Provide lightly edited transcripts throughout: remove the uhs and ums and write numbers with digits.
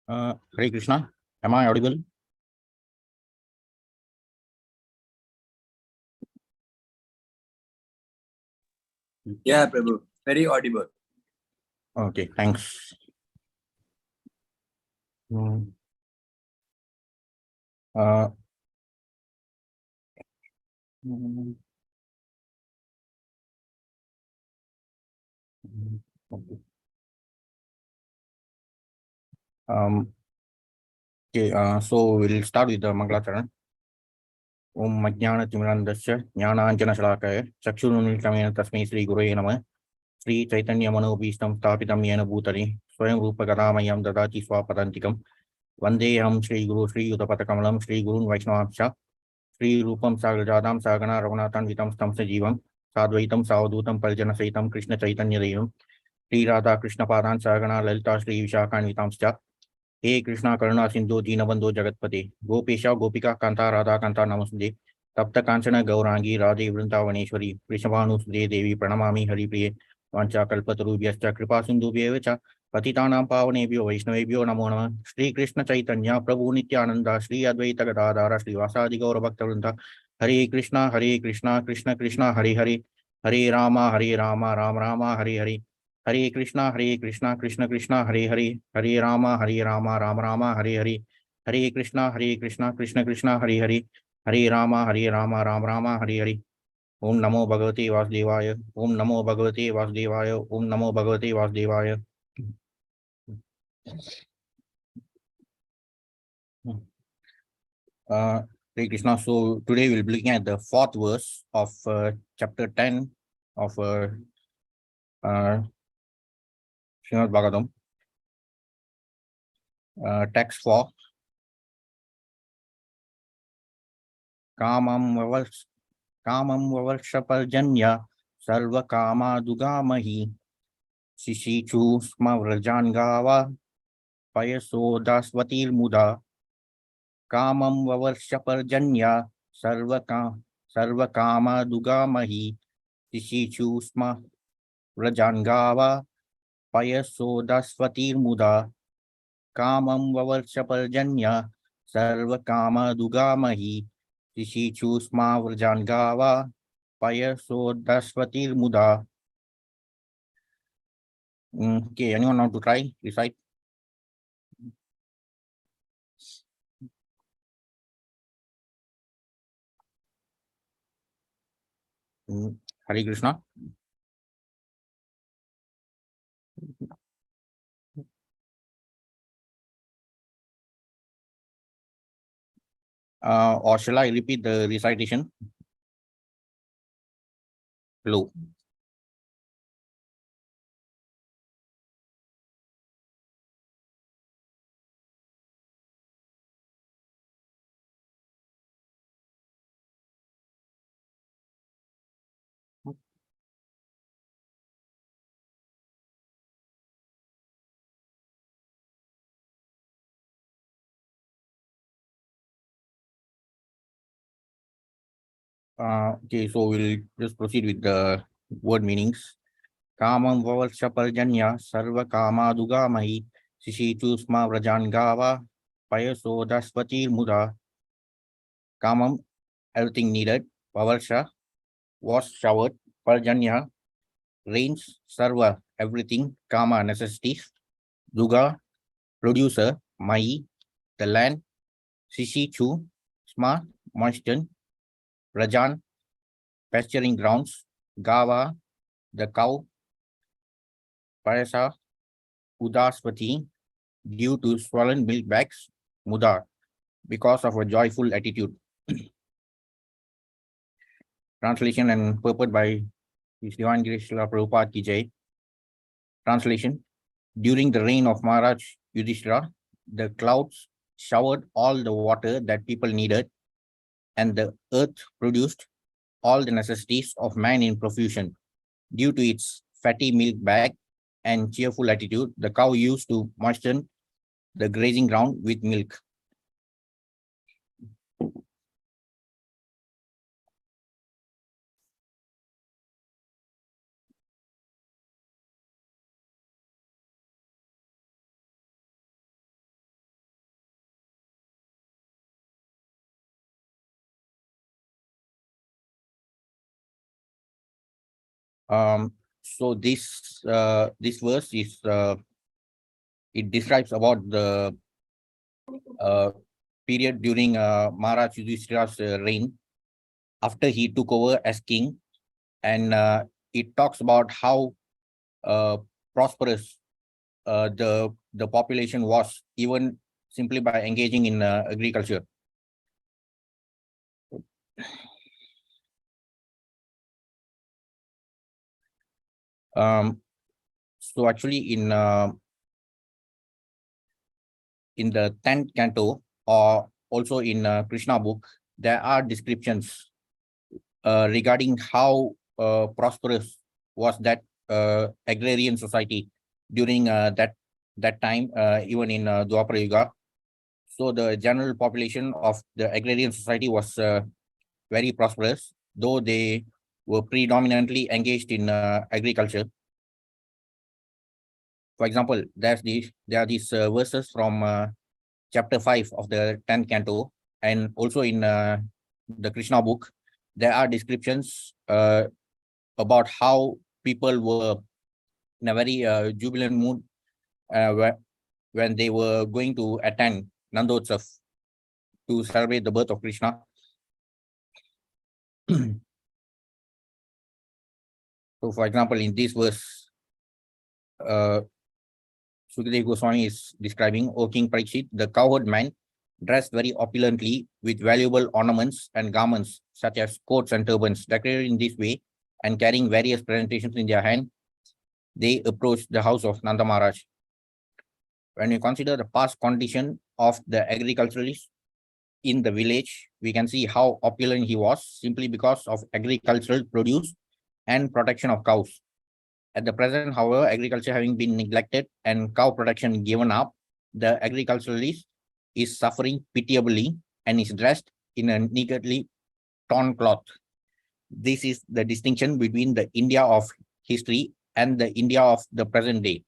Hare Krishna. Am I audible? Yeah, Prabhu. Very audible. Okay, thanks. Okay. So we'll start with the Mangalacharan. Om Majnana Timirandasya Jnananjana Shalakaya Chakshurunilkamena Tasmai Sri Gurave Namah Sri Chaitanya Manobhistam Sthapitam Yena Bhutale Swayam Rupa Gadamayam Dadati Swapadantikam Vandeham Sri Guru Sri Yudapatakalam Sri Gurun Vaishnavamsha Sri Rupam Sagrajadam Sagana Raghunathan Vitam Stamsa Jivam Sadvaitam Savadutam Parijana Saitam Krishna Chaitanya Devam Sri Radha Krishna Padan Sagana Lalita Sri Vishakan Vitamscha हे कृष्णा करुणा सिंधु दीनबंधु जगतपते गोपेशा गोपिका कांता राधा कांता नमस्ते तप्त कांचन गौरांगी राधे वृंदावनेश्वरी वृषभानुसुते देवी प्रणमामि हरिप्रिये वाञ्छाकल्पतरुभ्यश्च कृपा सिन्धुभ्येव च पतितानां पावनेभ्यो वैष्णवेभ्यो नमो नमः श्री कृष्ण चैतन्य प्रभु नित्यानंद श्री अद्वैत गदाधर श्रीवासादि गौर भक्तवृंद हरे कृष्णा कृष्ण कृष्ण हरे हरे हरे राम राम राम हरे हरे हरे कृष्णा कृष्ण कृष्ण हरे हरे हरे राम राम राम हरे हरे हरे कृष्णा कृष्ण कृष्ण हरे हरे हरे राम राम राम हरे हरे ओम नमो भगवते वासुदेवाय ओम नमो भगवते वासुदेवाय ओम नमो भगवते वासुदेवाय Hare Krishna. So today we'll be looking at the fourth verse of chapter 10 of Srimad Bhagavatam. Text 4. Kamam vavarshapajanya sarva kama dugamahi shishichu sma vrajangava payaso dasvatir muda kamam vavarshapajanya sarva kama dugamahi shishichu sma vrajangava payaso dasvatir muda kamam vavarshapajanya sarva kama dugamahi shishichu sma vrajangava payaso dasvatir muda. Okay, anyone want to try? Recite. Hare Krishna. Or shall I repeat the recitation? Hello. Okay, so we'll just proceed with the word meanings. Kamam vavalshaparjanya sarva kama dugamahi shishitu sma vrajangava payaso dasvati muda. Kamam, everything needed. Vavalsha, was showered. Parjanya, rains. Sarva, everything. Kama, necessities. Duga, producer. Mai, the land. Shishichu, sma, moisten. Rajan, pasturing grounds. Gava, the cow. Parasa, Udaspati, due to swollen milk bags. Muda, because of a joyful attitude. Translation and purport by His Divine Grace Srila Prabhupada Ki Jai. Translation. During the reign of Maharaj Yudhishthira, the clouds showered all the water that people needed, and the earth produced all the necessities of man in profusion. Due to its fatty milk bag and cheerful attitude, the cow used to moisten the grazing ground with milk. So this verse is it describes about the uh, period during Maharaj Yudhishthira's reign after he took over as king, and it talks about how uh, prosperous the population was, even simply by engaging in agriculture. So actually in the 10th canto, or also in Krishna book, there are descriptions regarding how prosperous was that agrarian society during that time, even in Dwapara Yuga. So the general population of the agrarian society was very prosperous, though they were predominantly engaged in agriculture. For example, there are these verses from chapter 5 of the 10th canto, and also in the Krishna book, there are descriptions about how people were in a very jubilant mood when they were going to attend Nandotsav to celebrate the birth of Krishna. So, for example, in this verse, Sukadeva Goswami is describing, O King Parikshit, the cowherd man dressed very opulently with valuable ornaments and garments such as coats and turbans, decorated in this way and carrying various presentations in their hand, they approached the house of Nanda Maharaj. When we consider the past condition of the agriculturalists in the village, we can see how opulent he was simply because of agricultural produce and protection of cows. At the present, however, agriculture having been neglected and cow production given up, the agriculturalist is suffering pitiably and is dressed in a neatly torn cloth. This is the distinction between the India of history and the India of the present day.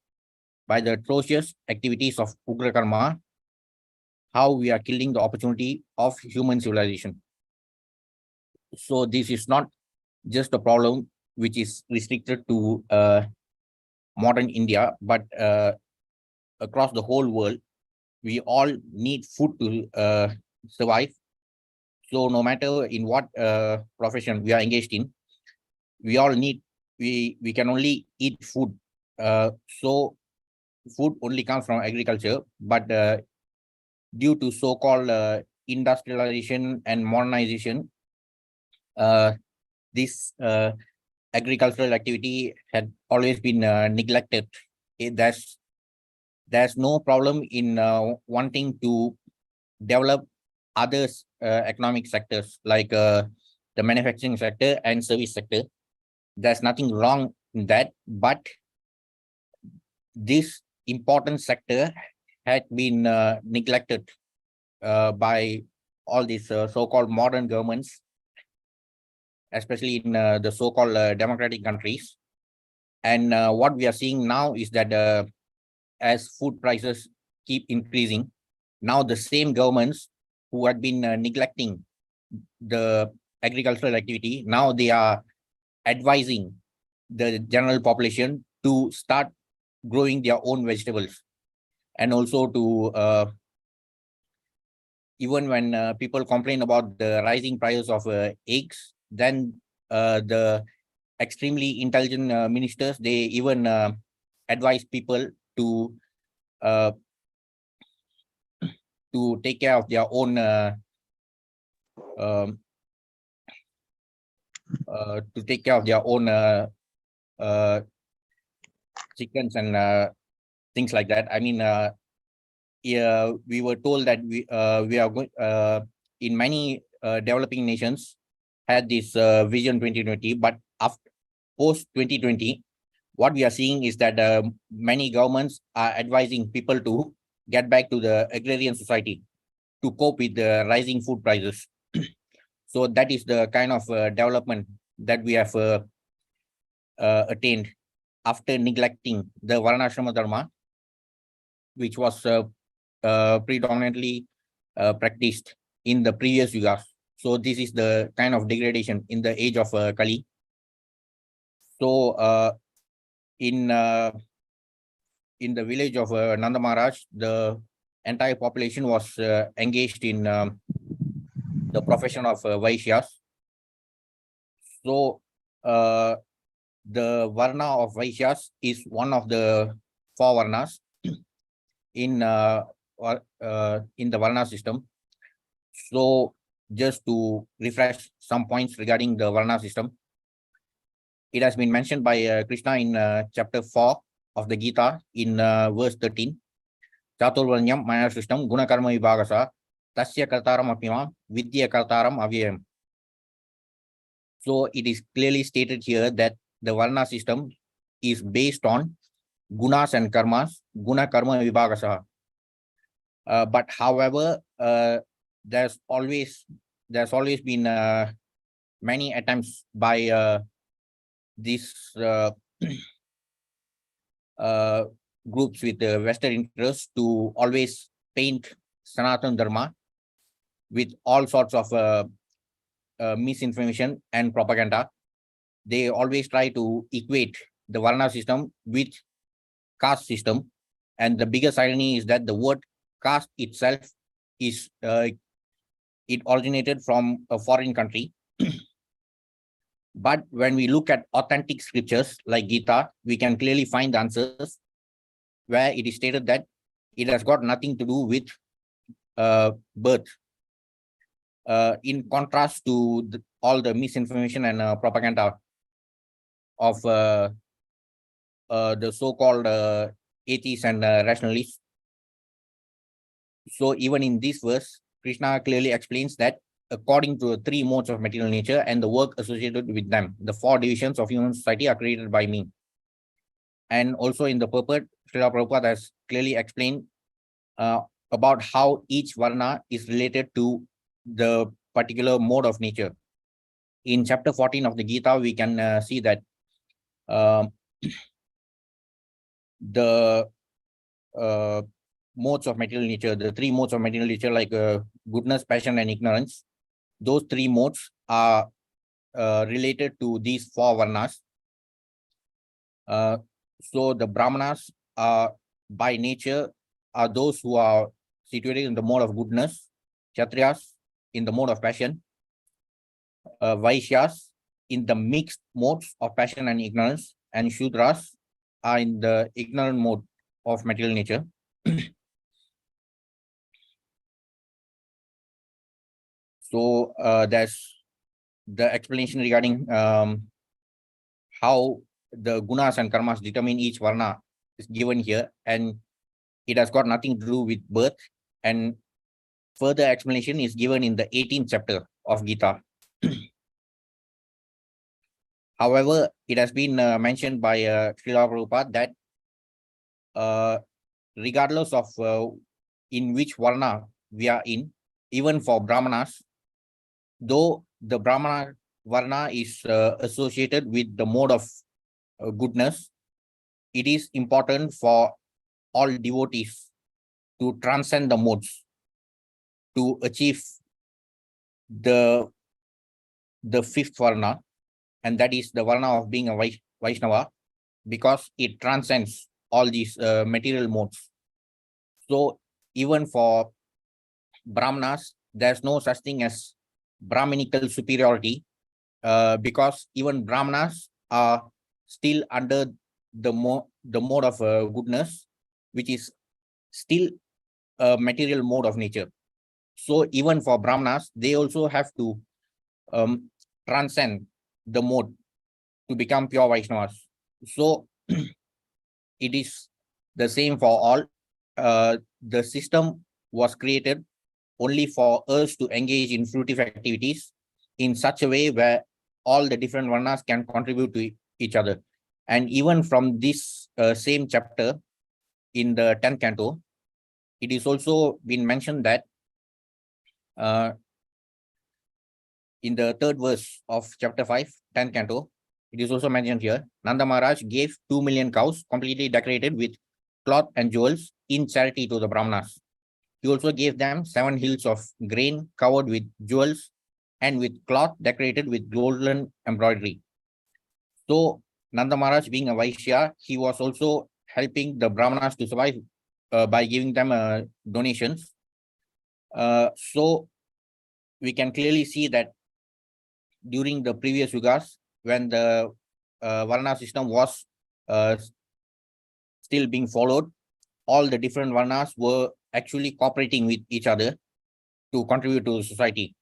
By the atrocious activities of Ugra Karma, how we are killing the opportunity of human civilization. So this is not just a problem which is restricted to modern India, but across the whole world, we all need food to survive. So no matter in what profession we are engaged in, we all need, we can only eat food. So food only comes from agriculture, but due to so-called industrialization and modernization, this agricultural activity had always been neglected. There's no problem in wanting to develop other economic sectors like the manufacturing sector and service sector. There's nothing wrong in that, but this important sector had been neglected by all these so-called modern governments, especially in the so-called democratic countries. And what we are seeing now is that as food prices keep increasing, now the same governments who had been neglecting the agricultural activity, now they are advising the general population to start growing their own vegetables, and also to even when people complain about the rising prices of eggs, then the extremely intelligent ministers, they even advise people to take care of their own to take care of their own chickens and things like that. I mean, we were told that we are going in many developing nations had this vision 2020, but after post 2020, what we are seeing is that many governments are advising people to get back to the agrarian society to cope with the rising food prices. So that is the kind of development that we have attained after neglecting the Varnashrama Dharma, which was predominantly practiced in the previous yugas. So this is the kind of degradation in the age of Kali. So in the village of Nanda Maharaj, the entire population was engaged in the profession of Vaishyas. So the Varna of Vaishyas is one of the 4 Varnas in the Varna system. So just to refresh some points regarding the Varna system, it has been mentioned by Krishna in chapter 4 of the Gita in verse 13. Chaturvarnyam Maya system Guna Karma Vibhagasa Tasya Kartaram Apima Vidya Kartaram Avyayam. So it is clearly stated here that the Varna system is based on gunas and karmas, Guna Karma Vibhagasa. But however, there's always been many attempts by these groups with Western interests to always paint Sanatana Dharma with all sorts of misinformation and propaganda. They always try to equate the Varna system with caste system, and the biggest irony is that the word caste itself is it originated from a foreign country. But when we look at authentic scriptures like Gita, we can clearly find the answers where it is stated that it has got nothing to do with birth. In contrast to all the misinformation and propaganda of the so-called atheists and rationalists. So even in this verse, Krishna clearly explains that according to the 3 modes of material nature and the work associated with them, the 4 divisions of human society are created by me. And also in the purport, Srila Prabhupada has clearly explained about how each Varna is related to the particular mode of nature. In chapter 14 of the Gita, we can see that the modes of material nature, the 3 modes of material nature like goodness, passion, and ignorance, those 3 modes are related to these 4 Varnas. So the Brahmanas are by nature are those who are situated in the mode of goodness, Kshatriyas in the mode of passion, Vaishyas in the mixed modes of passion and ignorance, and Shudras are in the ignorant mode of material nature. So there's the explanation regarding how the gunas and karmas determine each varna is given here, and it has got nothing to do with birth. And further explanation is given in the 18th chapter of Gita. However, it has been mentioned by Srila Prabhupada that regardless of in which varna we are in, even for Brahmanas, though the Brahmana varna is associated with the mode of goodness, it is important for all devotees to transcend the modes to achieve the 5th varna, and that is the varna of being a Vaishnava, because it transcends all these material modes. So even for Brahmanas, there's no such thing as Brahminical superiority, because even Brahmanas are still under the mode of goodness, which is still a material mode of nature. So even for Brahmanas, they also have to transcend the mode to become pure Vaishnavas. So it is the same for all. the system was created only for us to engage in fruitive activities in such a way where all the different varnas can contribute to each other. And even from this same chapter in the 10th canto, it is also been mentioned that in the third verse of chapter 5, 10th canto, it is also mentioned here, Nanda Maharaj gave 2 million cows completely decorated with cloth and jewels in charity to the Brahmanas. He also gave them 7 hills of grain covered with jewels and with cloth decorated with golden embroidery. So Nanda Maharaj, being a Vaishya, he was also helping the Brahmanas to survive by giving them donations. So we can clearly see that during the previous yugas, when the Varna system was still being followed, all the different Varnas were actually cooperating with each other to contribute to society.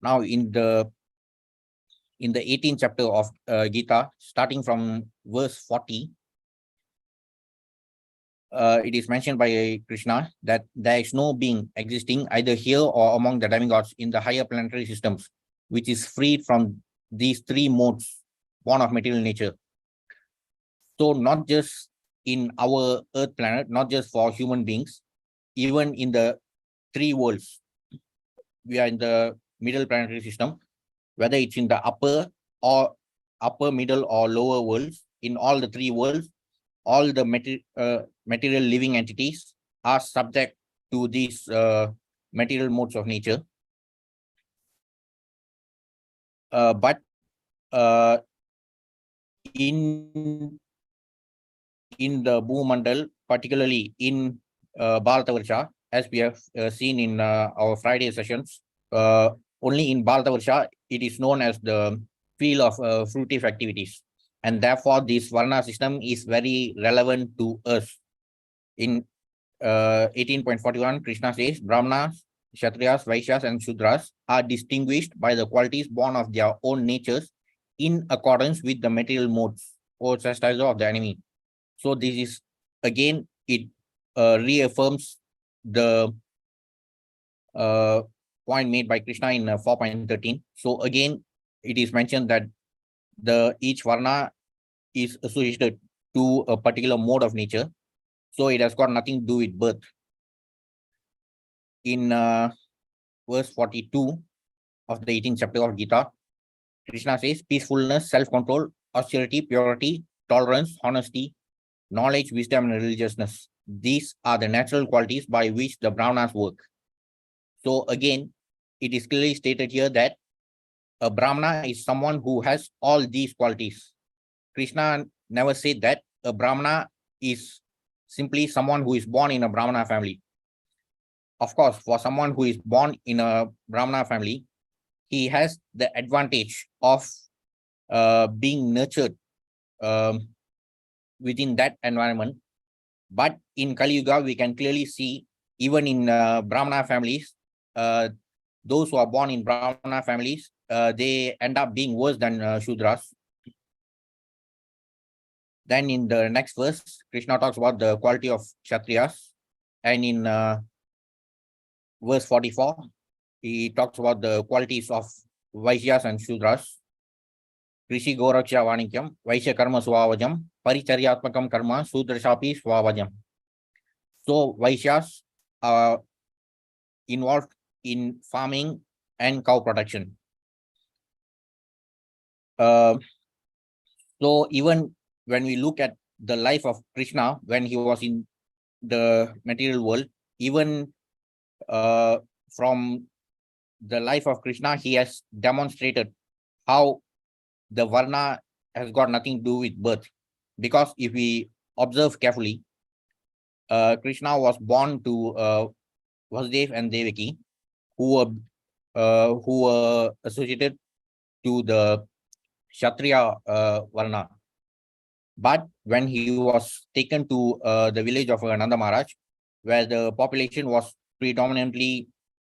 Now, in the 18th chapter of Gita, starting from verse 40, it is mentioned by Krishna that there is no being existing either here or among the demigods in the higher planetary systems, which is freed from these 3 modes born of material nature. So not just in our Earth planet, not just for human beings, even in the 3 worlds, we are in the middle planetary system, whether it's in the upper, middle, or lower worlds, in all the 3 worlds, all the material living entities are subject to these material modes of nature. But in the Bhumandal, particularly in Bharatavarsha, as we have seen in our Friday sessions, only in Bharatavarsha, it is known as the field of fruitive activities. And therefore, this Varna system is very relevant to us. In 18.41, Krishna says, Brahmanas, Kshatriyas, Vaishyas, and Shudras are distinguished by the qualities born of their own natures in accordance with the material modes or chastisers of the enemy. So this is, again, it reaffirms the point made by Krishna in 4.13. So again, it is mentioned that each Varna is associated to a particular mode of nature. So it has got nothing to do with birth. In verse 42 of the 18th chapter of Gita, Krishna says, peacefulness, self-control, austerity, purity, tolerance, honesty, knowledge, wisdom, and religiousness. These are the natural qualities by which the Brahmanas work. So again, it is clearly stated here that a Brahmana is someone who has all these qualities. Krishna never said that a Brahmana is simply someone who is born in a Brahmana family. Of course, for someone who is born in a Brahmana family, he has the advantage of being nurtured within that environment. But in Kali Yuga, we can clearly see, even in Brahmana families, those who are born in Brahmana families, they end up being worse than Shudras. Then in the next verse, Krishna talks about the quality of Kshatriyas. And in verse 44, he talks about the qualities of Vaishyas and Shudras. Krishi Goraksha Vanikyam, Vaishya Karma Swavajam, Paricharyatmakam Karma, Sudrashapi Swavajam. So Vaishyas are involved in farming and cow protection. So even when we look at the life of Krishna when he was in the material world, even from the life of Krishna, he has demonstrated how the Varna has got nothing to do with birth. Because if we observe carefully, Krishna was born to Vasudev and Devaki, who were associated to the Kshatriya Varna. But when he was taken to the village of Nanda Maharaj, where the population was predominantly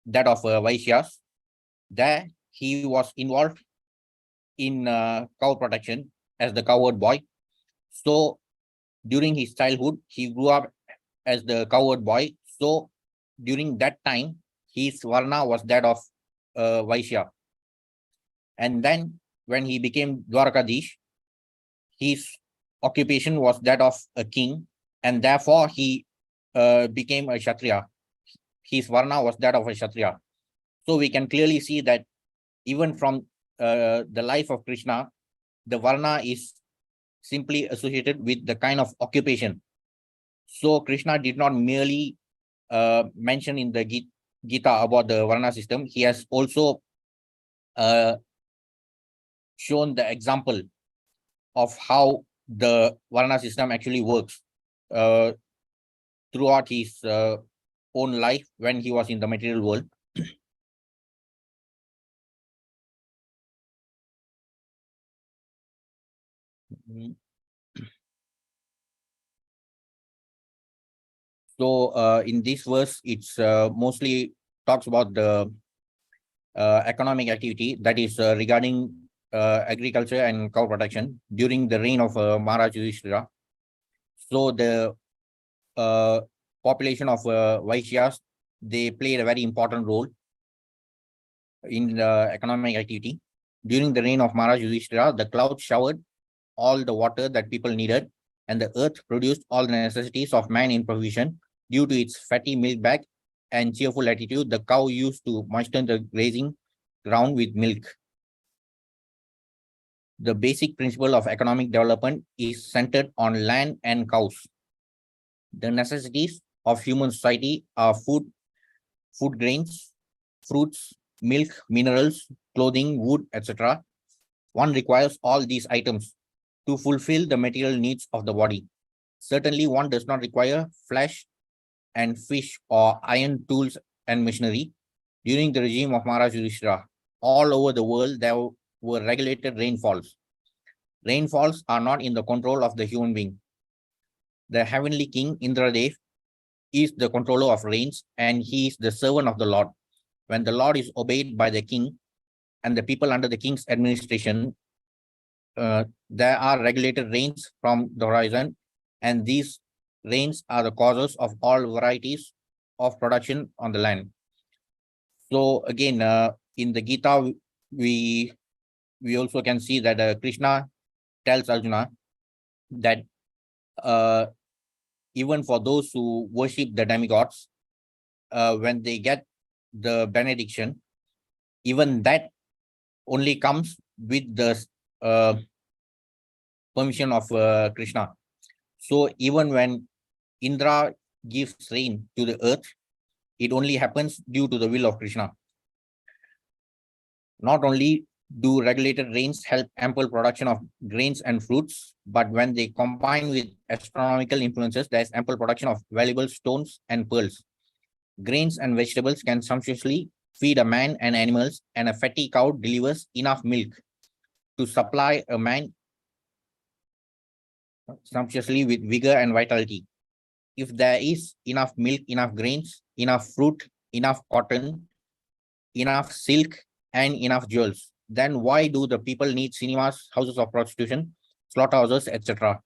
that of Vaishyas, there he was involved in cow protection as the cowherd boy. So During his childhood, he grew up as the cowherd boy. So during that time, his varna was that of Vaishya. And then when he became Dwarkadish, his occupation was that of a king, and therefore he became a Kshatriya. His varna was that of a Kshatriya. So we can clearly see that even from the life of Krishna, the varna is simply associated with the kind of occupation. So Krishna did not merely mention in the Gita about the varna system. He has also shown the example of how the varna system actually works throughout his own life when he was in the material world. So in this verse, it's mostly talks about the economic activity that is regarding agriculture and cow protection during the reign of Maharaj Yudhishthira. So the population of Vaishyas, they played a very important role in the economic activity. During the reign of Maharaj Yudhishthira, the clouds showered all the water that people needed, and the earth produced all the necessities of man in provision. Due to its fatty milk bag and cheerful attitude, the cow used to moisten the grazing ground with milk. The basic principle of economic development is centered on land and cows. The necessities of human society are food grains, fruits, milk, minerals, clothing, wood, etc. One requires all these items to fulfill the material needs of the body. Certainly, one does not require flesh and fish or iron tools and machinery. During the regime of Maharaj Yudhishthira, all over the world, there were regulated rainfalls. Rainfalls are not in the control of the human being. The heavenly king Indradev is the controller of rains, and he is the servant of the Lord. When the Lord is obeyed by the king and the people under the king's administration, there are regulated rains from the horizon, and these rains are the causes of all varieties of production on the land. So again, in the Gita, we also can see that Krishna tells Arjuna that even for those who worship the demigods, when they get the benediction, even that only comes with the permission of Krishna. So even when Indra gives rain to the earth, it only happens due to the will of Krishna. Not only do regulated rains help ample production of grains and fruits, but when they combine with astronomical influences, there is ample production of valuable stones and pearls. Grains and vegetables can sumptuously feed a man and animals, and a fatty cow delivers enough milk to supply a man sumptuously with vigor and vitality. If there is enough milk, enough grains, enough fruit, enough cotton, enough silk, and enough jewels, then why do the people need cinemas, houses of prostitution, slaughterhouses, etc.?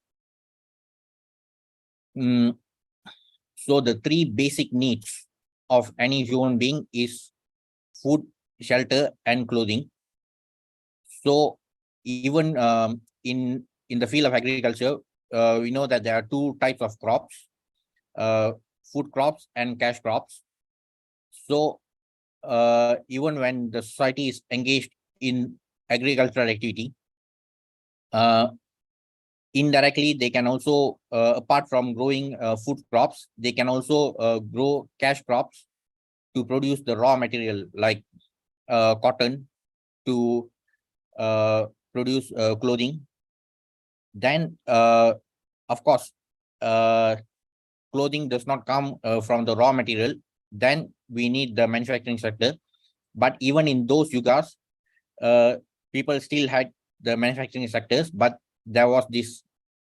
So the three basic needs of any human being is food, shelter, and clothing. So even in the field of agriculture, we know that there are two types of crops, food crops and cash crops. So even when the society is engaged in agricultural activity, indirectly they can also, apart from growing food crops, they can also grow cash crops to produce the raw material like cotton, to produce clothing. Then of course clothing does not come from the raw material, then we need the manufacturing sector. But even in those yugas, people still had the manufacturing sectors, but there was this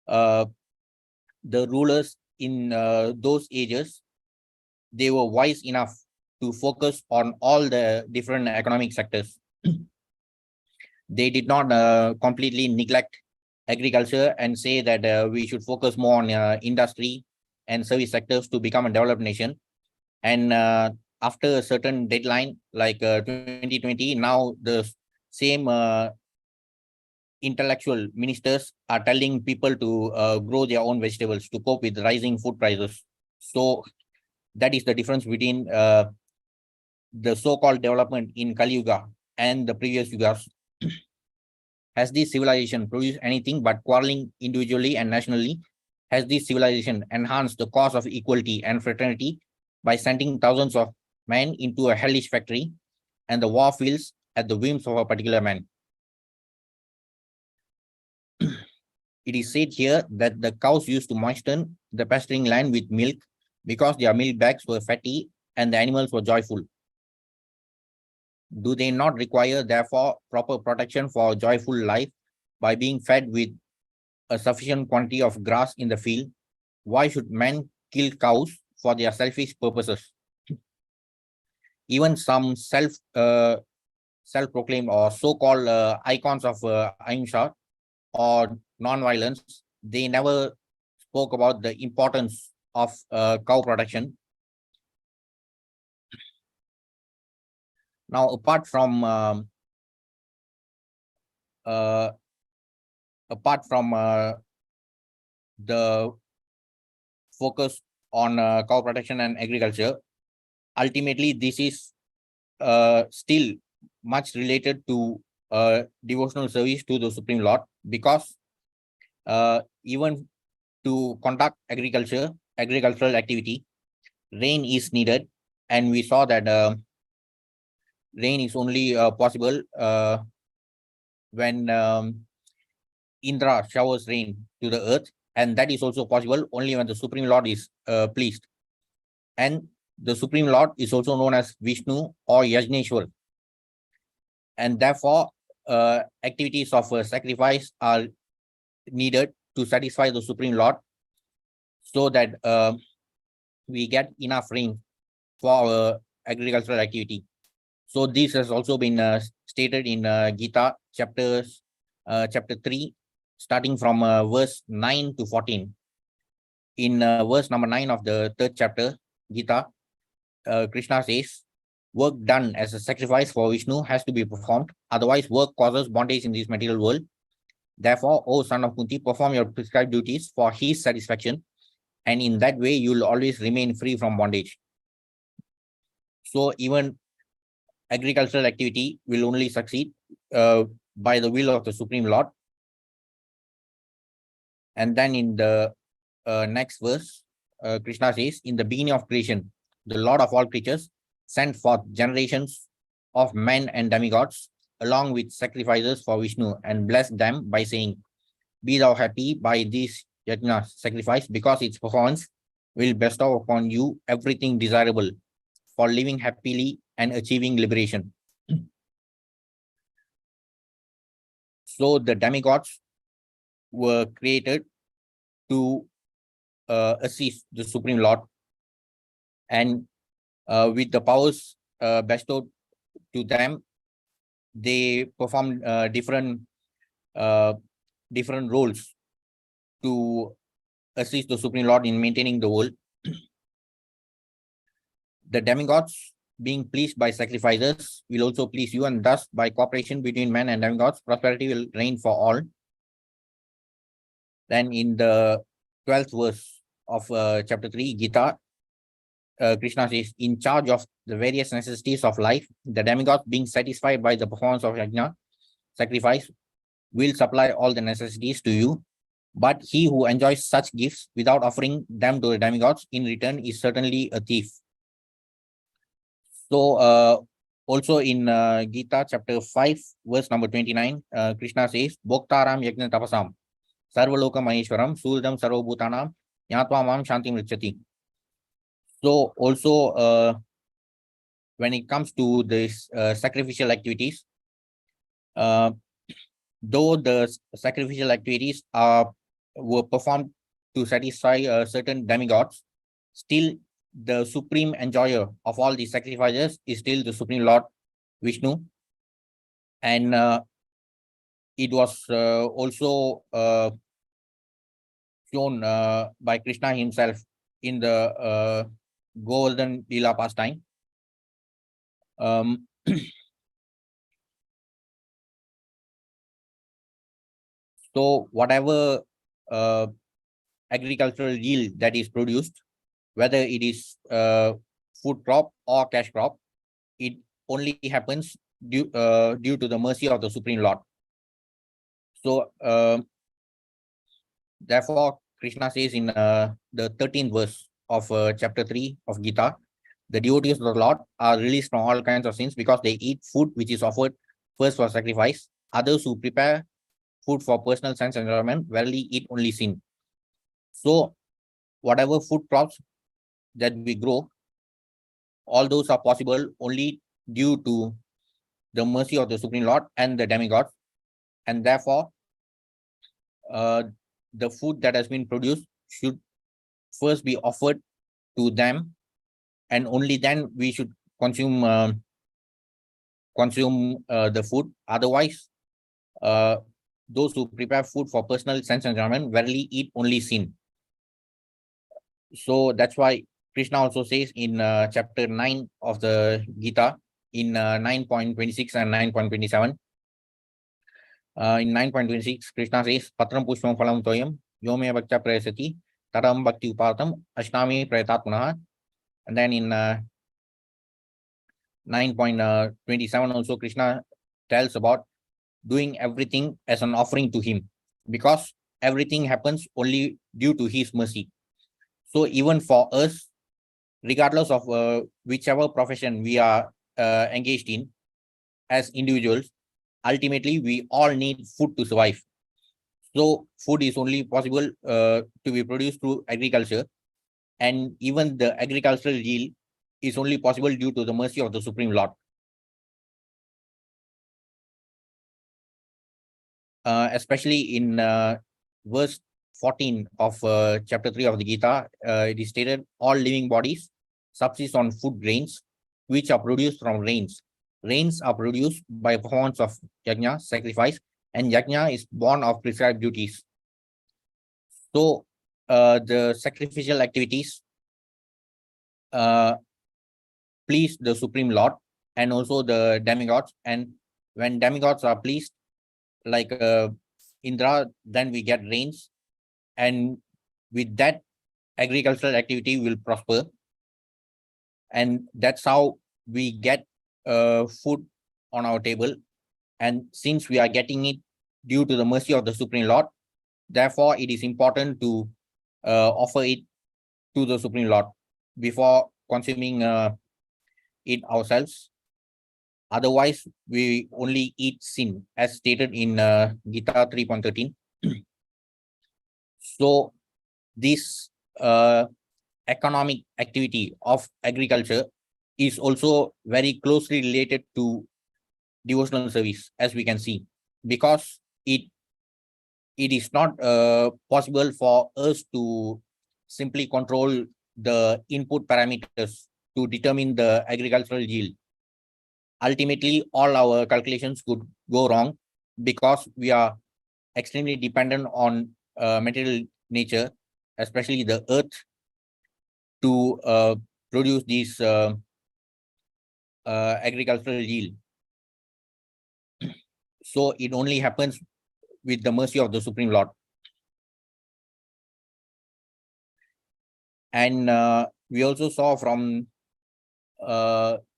the rulers in those ages, they were wise enough to focus on all the different economic sectors. They did not completely neglect agriculture and say that we should focus more on industry and service sectors to become a developed nation. And after a certain deadline, like 2020, now the same intellectual ministers are telling people to grow their own vegetables to cope with rising food prices. So that is the difference between the so-called development in Kali Yuga and the previous yugas. Has this civilization produced anything but quarreling individually and nationally? Has this civilization enhanced the cause of equality and fraternity by sending thousands of men into a hellish factory and the war fields at the whims of a particular man? It is said here that the cows used to moisten the pasturing land with milk because their milk bags were fatty and the animals were joyful. Do they not require, therefore, proper protection for a joyful life by being fed with a sufficient quantity of grass in the field? Why should men kill cows for their selfish purposes? Even some self-proclaimed or so-called icons of ahimsa or non-violence, they never spoke about the importance of cow protection. Now, apart from the focus on cow protection and agriculture, ultimately this is still much related to devotional service to the Supreme Lord, because even to conduct agricultural activity, rain is needed, and we saw that rain is only possible when Indra showers rain to the earth, and that is also possible only when the Supreme Lord is pleased. And the Supreme Lord is also known as Vishnu or Yajneshwar, and therefore activities of sacrifice are needed to satisfy the Supreme Lord, so that we get enough rain for our agricultural activity. So this has also been stated in Gita chapter 3, starting from verse 9 to 14. In verse number 9 of the 3rd chapter, Gita, Krishna says, work done as a sacrifice for Vishnu has to be performed. Otherwise, work causes bondage in this material world. Therefore, O son of Kunti, perform your prescribed duties for his satisfaction, and in that way, you will always remain free from bondage. So even agricultural activity will only succeed by the will of the Supreme Lord. And then in the next verse, Krishna says, in the beginning of creation, the Lord of all creatures sent forth generations of men and demigods along with sacrifices for Vishnu, and blessed them by saying, be thou happy by this yajna sacrifice, because its performance will bestow upon you everything desirable for living happily and achieving liberation. So the demigods were created to assist the Supreme Lord, and with the powers bestowed to them, they perform different roles to assist the Supreme Lord in maintaining the world. The demigods, being pleased by sacrifices, will also please you, and thus by cooperation between men and demigods, prosperity will reign for all. Then in the 12th verse of chapter 3, Gita, Krishna says, in charge of the various necessities of life, the demigods, being satisfied by the performance of yajna, sacrifice, will supply all the necessities to you. But he who enjoys such gifts without offering them to the demigods in return is certainly a thief. So also in Gita chapter 5, verse number 29, Krishna says, Bhoktaram yajna tapasam, sarvaloka maheshwaram, suridam sarvabhutanam, yatva mam shantim richati. So also when it comes to this sacrificial activities, though the sacrificial activities were performed to satisfy certain demigods, still the supreme enjoyer of all these sacrifices is still the Supreme Lord Vishnu. And it was also shown by Krishna himself in the Golden Leela pastime. So whatever agricultural yield that is produced, whether it is food crop or cash crop, it only happens due to the mercy of the Supreme Lord. So therefore, Krishna says in the 13th verse of chapter 3 of Gita, the devotees of the Lord are released from all kinds of sins because they eat food which is offered first for sacrifice. Others who prepare food for personal sense enjoyment verily eat only sin. So whatever food crops that we grow, all those are possible only due to the mercy of the Supreme Lord and the demigods. And therefore, the food that has been produced should first be offered to them, and only then we should consume the food. Otherwise, those who prepare food for personal sense enjoyment verily eat only sin. So that's why Krishna also says in chapter 9 of the Gita, in 9.26 and 9.27. In 9.26, Krishna says, Patram Pushpam Phalam Toyam, Yome Bhakta Prayasati, Taram Bhakti Upatam, Ashnami Prayatat Punaha. And then in 9.27 also, Krishna tells about doing everything as an offering to him, because everything happens only due to his mercy. So even for us, regardless of whichever profession we are engaged in as individuals, ultimately we all need food to survive. So food is only possible to be produced through agriculture, and even the agricultural yield is only possible due to the mercy of the Supreme Lord. Especially in verse 14 of chapter 3 of the Gita, it is stated, all living bodies subsist on food grains, which are produced from rains. Rains are produced by performance of yajna, sacrifice, and yajna is born of prescribed duties. So the sacrificial activities please the Supreme Lord and also the demigods. And when demigods are pleased, like Indra, then we get rains, and with that, agricultural activity will prosper, and that's how we get food on our table. And since we are getting it due to the mercy of the Supreme Lord, therefore it is important to offer it to the Supreme Lord before consuming it ourselves. Otherwise, we only eat sin, as stated in Gita 3.13. So this economic activity of agriculture is also very closely related to devotional service, as we can see, because it is not possible for us to simply control the input parameters to determine the agricultural yield. Ultimately, all our calculations could go wrong because we are extremely dependent on material nature, especially the earth, to produce these agricultural yield. So it only happens with the mercy of the Supreme Lord. And we also saw from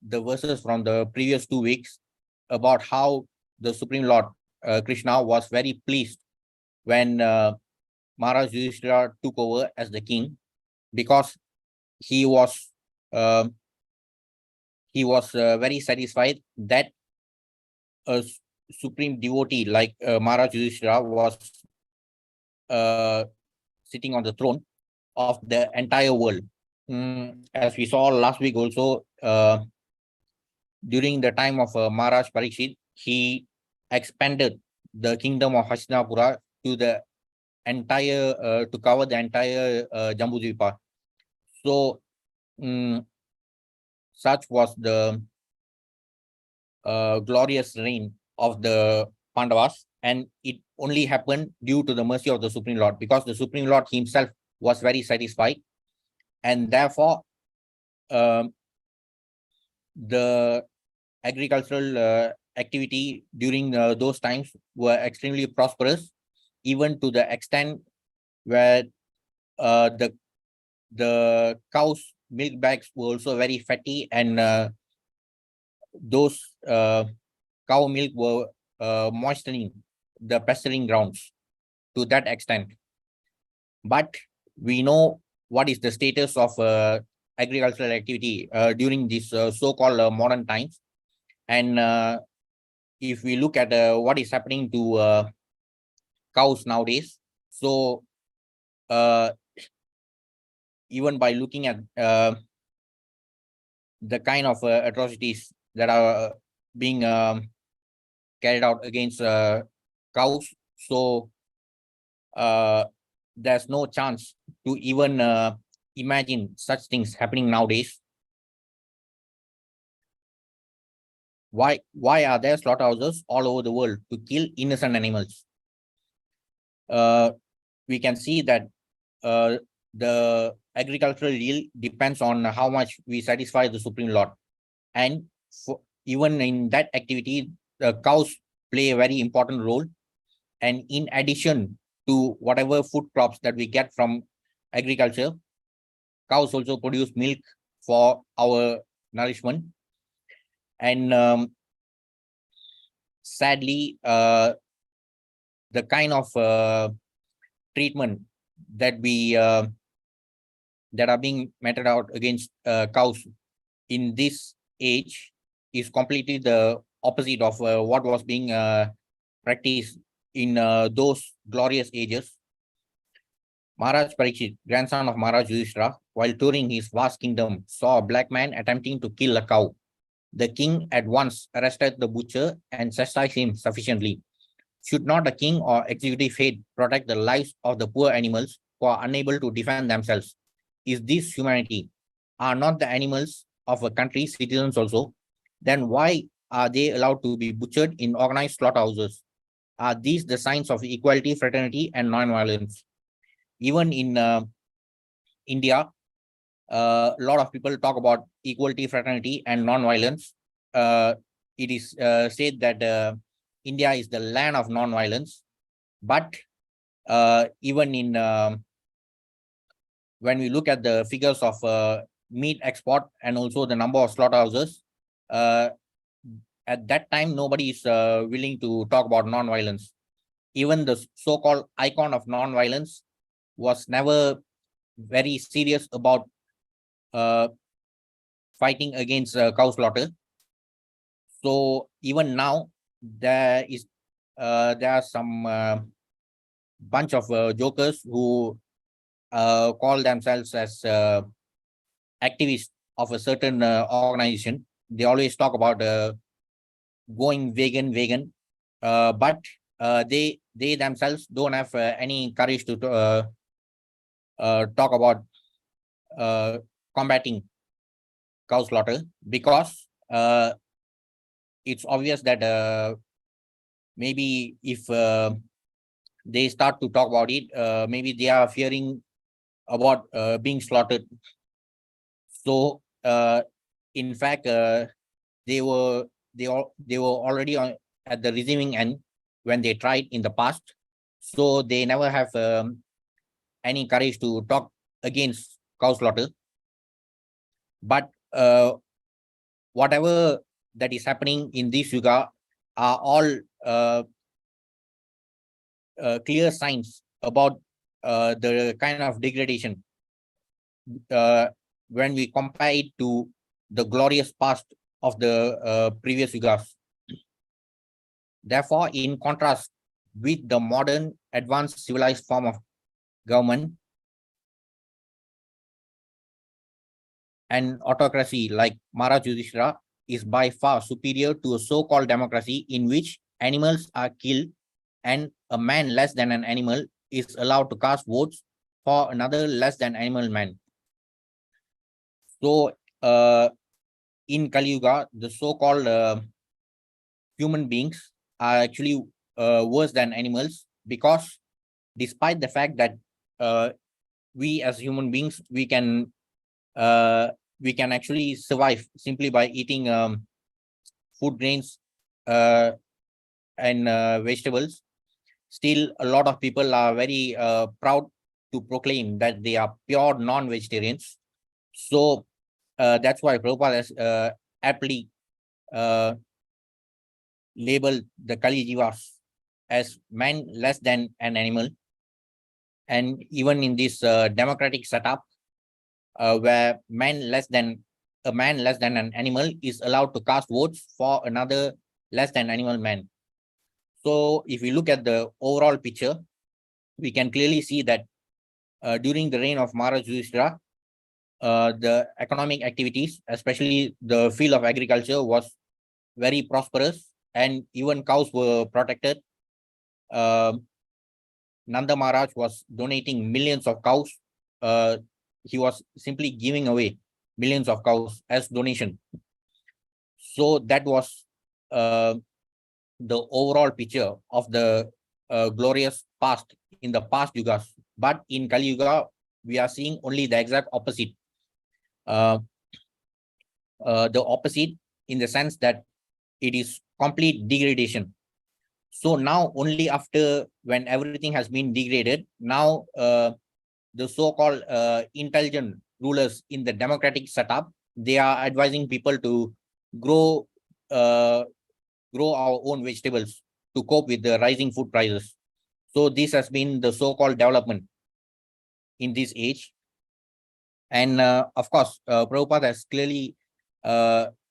the verses from the previous 2 weeks about how the Supreme Lord Krishna was very pleased when Maharaj Yudhishthira took over as the king, because he was very satisfied that a supreme devotee like Maharaj Yudhishthira was sitting on the throne of the entire world. As we saw last week also, during the time of Maharaj Parikshit, he expanded the kingdom of Hastinapura to the entire to cover the entire Jambudvipa. So such was the glorious reign of the Pandavas, and it only happened due to the mercy of the Supreme Lord, because the Supreme Lord himself was very satisfied, and therefore the agricultural activity during those times were extremely prosperous, even to the extent where the cows' milk bags were also very fatty, and those cow milk were moistening the pasturing grounds to that extent. But we know what is the status of agricultural activity during this so-called modern times. And if we look at what is happening to cows nowadays, so even by looking at the kind of atrocities that are being carried out against cows, so there's no chance to even imagine such things happening nowadays. Why are there slaughterhouses all over the world to kill innocent animals? We can see that the agricultural yield depends on how much we satisfy the Supreme Lord. And even in that activity, the cows play a very important role. And in addition to whatever food crops that we get from agriculture, cows also produce milk for our nourishment. And sadly, the kind of treatment that that are being meted out against cows in this age is completely the opposite of what was being practiced in those glorious ages. Maharaj Parikshit, grandson of Maharaj Yudhishthira, while touring his vast kingdom, saw a black man attempting to kill a cow. The king at once arrested the butcher and chastised him sufficiently. Should not a king or executive head protect the lives of the poor animals who are unable to defend themselves? Is this humanity? Are not the animals of a country citizens also? Then why are they allowed to be butchered in organized slaughterhouses? Are these the signs of equality, fraternity, and non-violence? Even in India, a lot of people talk about equality, fraternity, and non-violence. It is said that India is the land of non-violence, but even in when we look at the figures of meat export and also the number of slaughterhouses, at that time nobody is willing to talk about non-violence. Even the so-called icon of non-violence was never very serious about fighting against cow slaughter. So even now there are some bunch of jokers who call themselves as activists of a certain organization. They always talk about going vegan, but they themselves don't have any courage to talk about combating cow slaughter, because it's obvious that maybe if they start to talk about it, maybe they are fearing about being slaughtered. So in fact, they were already at the receiving end when they tried in the past. So they never have any courage to talk against cow slaughter. But whatever that is happening in this yuga are all clear signs about the kind of degradation when we compare it to the glorious past of the previous yugas. Therefore, in contrast with the modern advanced civilized form of government, an autocracy like Maharaj Yudhishthira is by far superior to a so-called democracy in which animals are killed and a man less than an animal is allowed to cast votes for another less than animal man. So in Kali Yuga, the so-called human beings are actually worse than animals, because despite the fact that we as human beings, we can actually survive simply by eating food grains and vegetables. Still, a lot of people are very proud to proclaim that they are pure non-vegetarians. So that's why Prabhupada has aptly labeled the Kali Jivas as man less than an animal. And even in this democratic setup, where a man less than an animal is allowed to cast votes for another less than animal man. So if we look at the overall picture, we can clearly see that during the reign of Maharaj Yudhishthira, the economic activities, especially the field of agriculture, was very prosperous, and even cows were protected. Nanda Maharaj was donating millions of cows. He was simply giving away millions of cows as donation. So that was the overall picture of the glorious past in the past yugas. But in Kali Yuga, we are seeing only the exact opposite. The opposite, in the sense that it is complete degradation. So now, only after when everything has been degraded, now the so-called intelligent rulers in the democratic setup, they are advising people to grow our own vegetables to cope with the rising food prices. So this has been the so-called development in this age. And of course, Prabhupada has clearly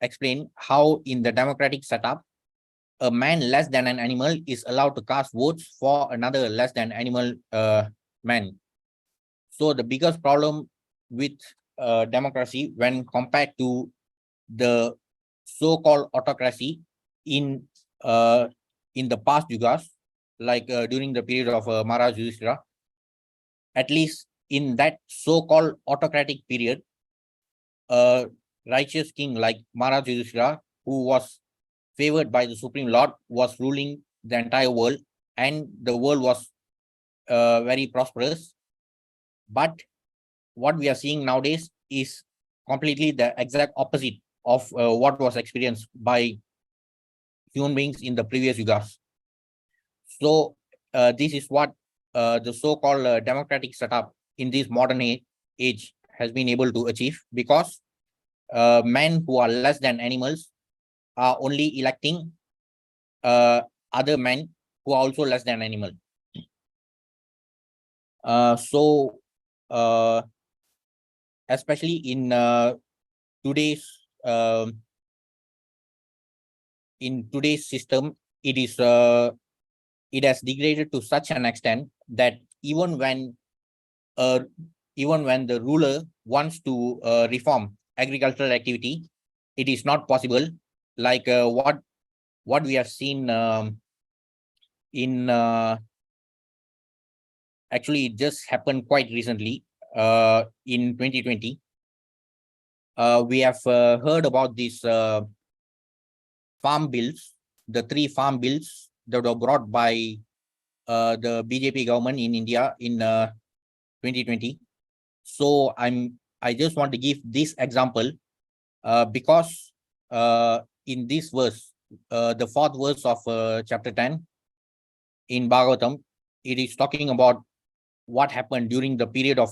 explained how in the democratic setup, a man less than an animal is allowed to cast votes for another less than animal man. So the biggest problem with democracy when compared to the so-called autocracy in the past yugas, like during the period of Maharaj Yudhishthira, at least in that so-called autocratic period, a righteous king like Maharaj Yudhishthira, who was favored by the Supreme Lord, was ruling the entire world, and the world was very prosperous. But what we are seeing nowadays is completely the exact opposite of what was experienced by human beings in the previous yugas. So this is what the so-called democratic setup in this modern age has been able to achieve, because men who are less than animals are only electing other men who are also less than animal. So especially in today's system, it has degraded to such an extent that even when the ruler wants to reform agricultural activity, it is not possible. Like what we have seen in actually, it just happened quite recently in 2020. We have heard about these farm bills, the 3 farm bills that were brought by the BJP government in India in 2020. So I just want to give this example because in this verse, the 4th verse of chapter 10 in Bhagavatam, it is talking about what happened during the period of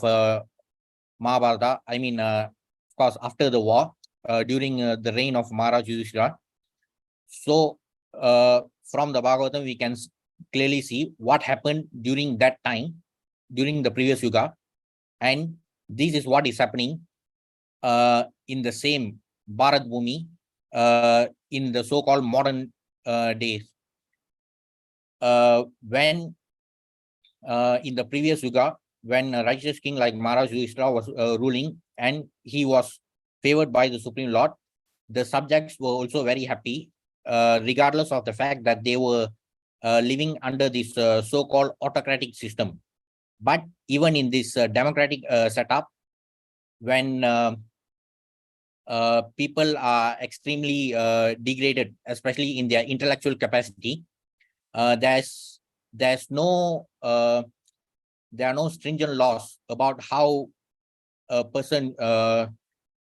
Mahabharata. I mean, of course, after the war, during the reign of Maharaj Yudhishthira. So from the Bhagavatam, we can clearly see what happened during that time, during the previous yuga. And this is what is happening in the same Bharat Bhumi in the so-called modern days. When in the previous yuga, when a righteous king like Maharaj Yudhishthira was ruling, and he was favored by the Supreme Lord, the subjects were also very happy, regardless of the fact that they were living under this so-called autocratic system. But even in this democratic setup, when people are extremely degraded, especially in their intellectual capacity, there's no there are no stringent laws about how a person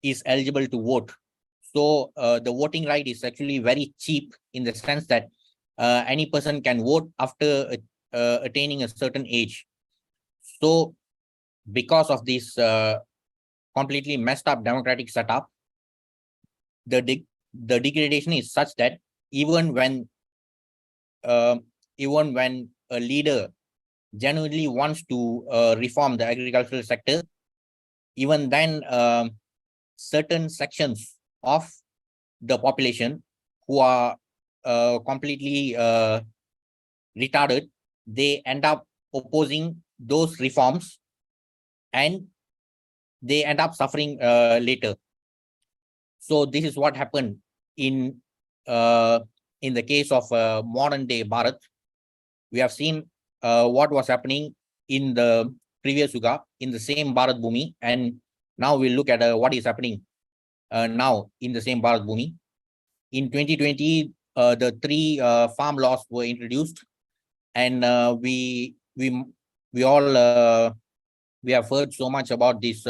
is eligible to vote. So the voting right is actually very cheap in the sense that any person can vote after attaining a certain age. So because of this completely messed up democratic setup, the degradation is such that even when a leader genuinely wants to reform the agricultural sector, even then certain sections of the population who are completely retarded, they end up opposing those reforms and they end up suffering later. So this is what happened in the case of modern day Bharat. We have seen what was happening in the previous Yuga in the same Bharat Bhumi, and now we'll look at what is happening now in the same Bharat Bhumi. In 2020, the 3 farm laws were introduced, and we all we have heard so much about this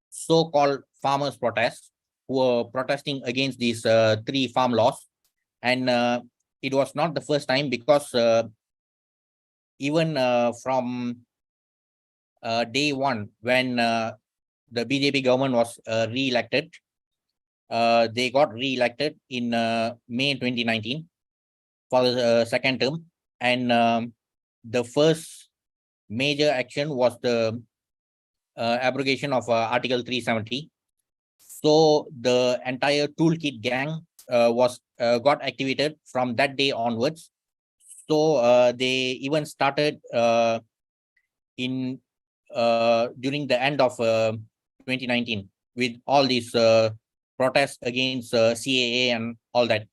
so-called farmers' protests who were protesting against these 3 farm laws, and it was not the first time because even from day one when the BJP government was re-elected. They got re-elected in May 2019 for the second term, and the first major action was the abrogation of Article 370. So the entire toolkit gang was got activated from that day onwards. So they even started in during the end of 2019 with all these protests against CAA and all that.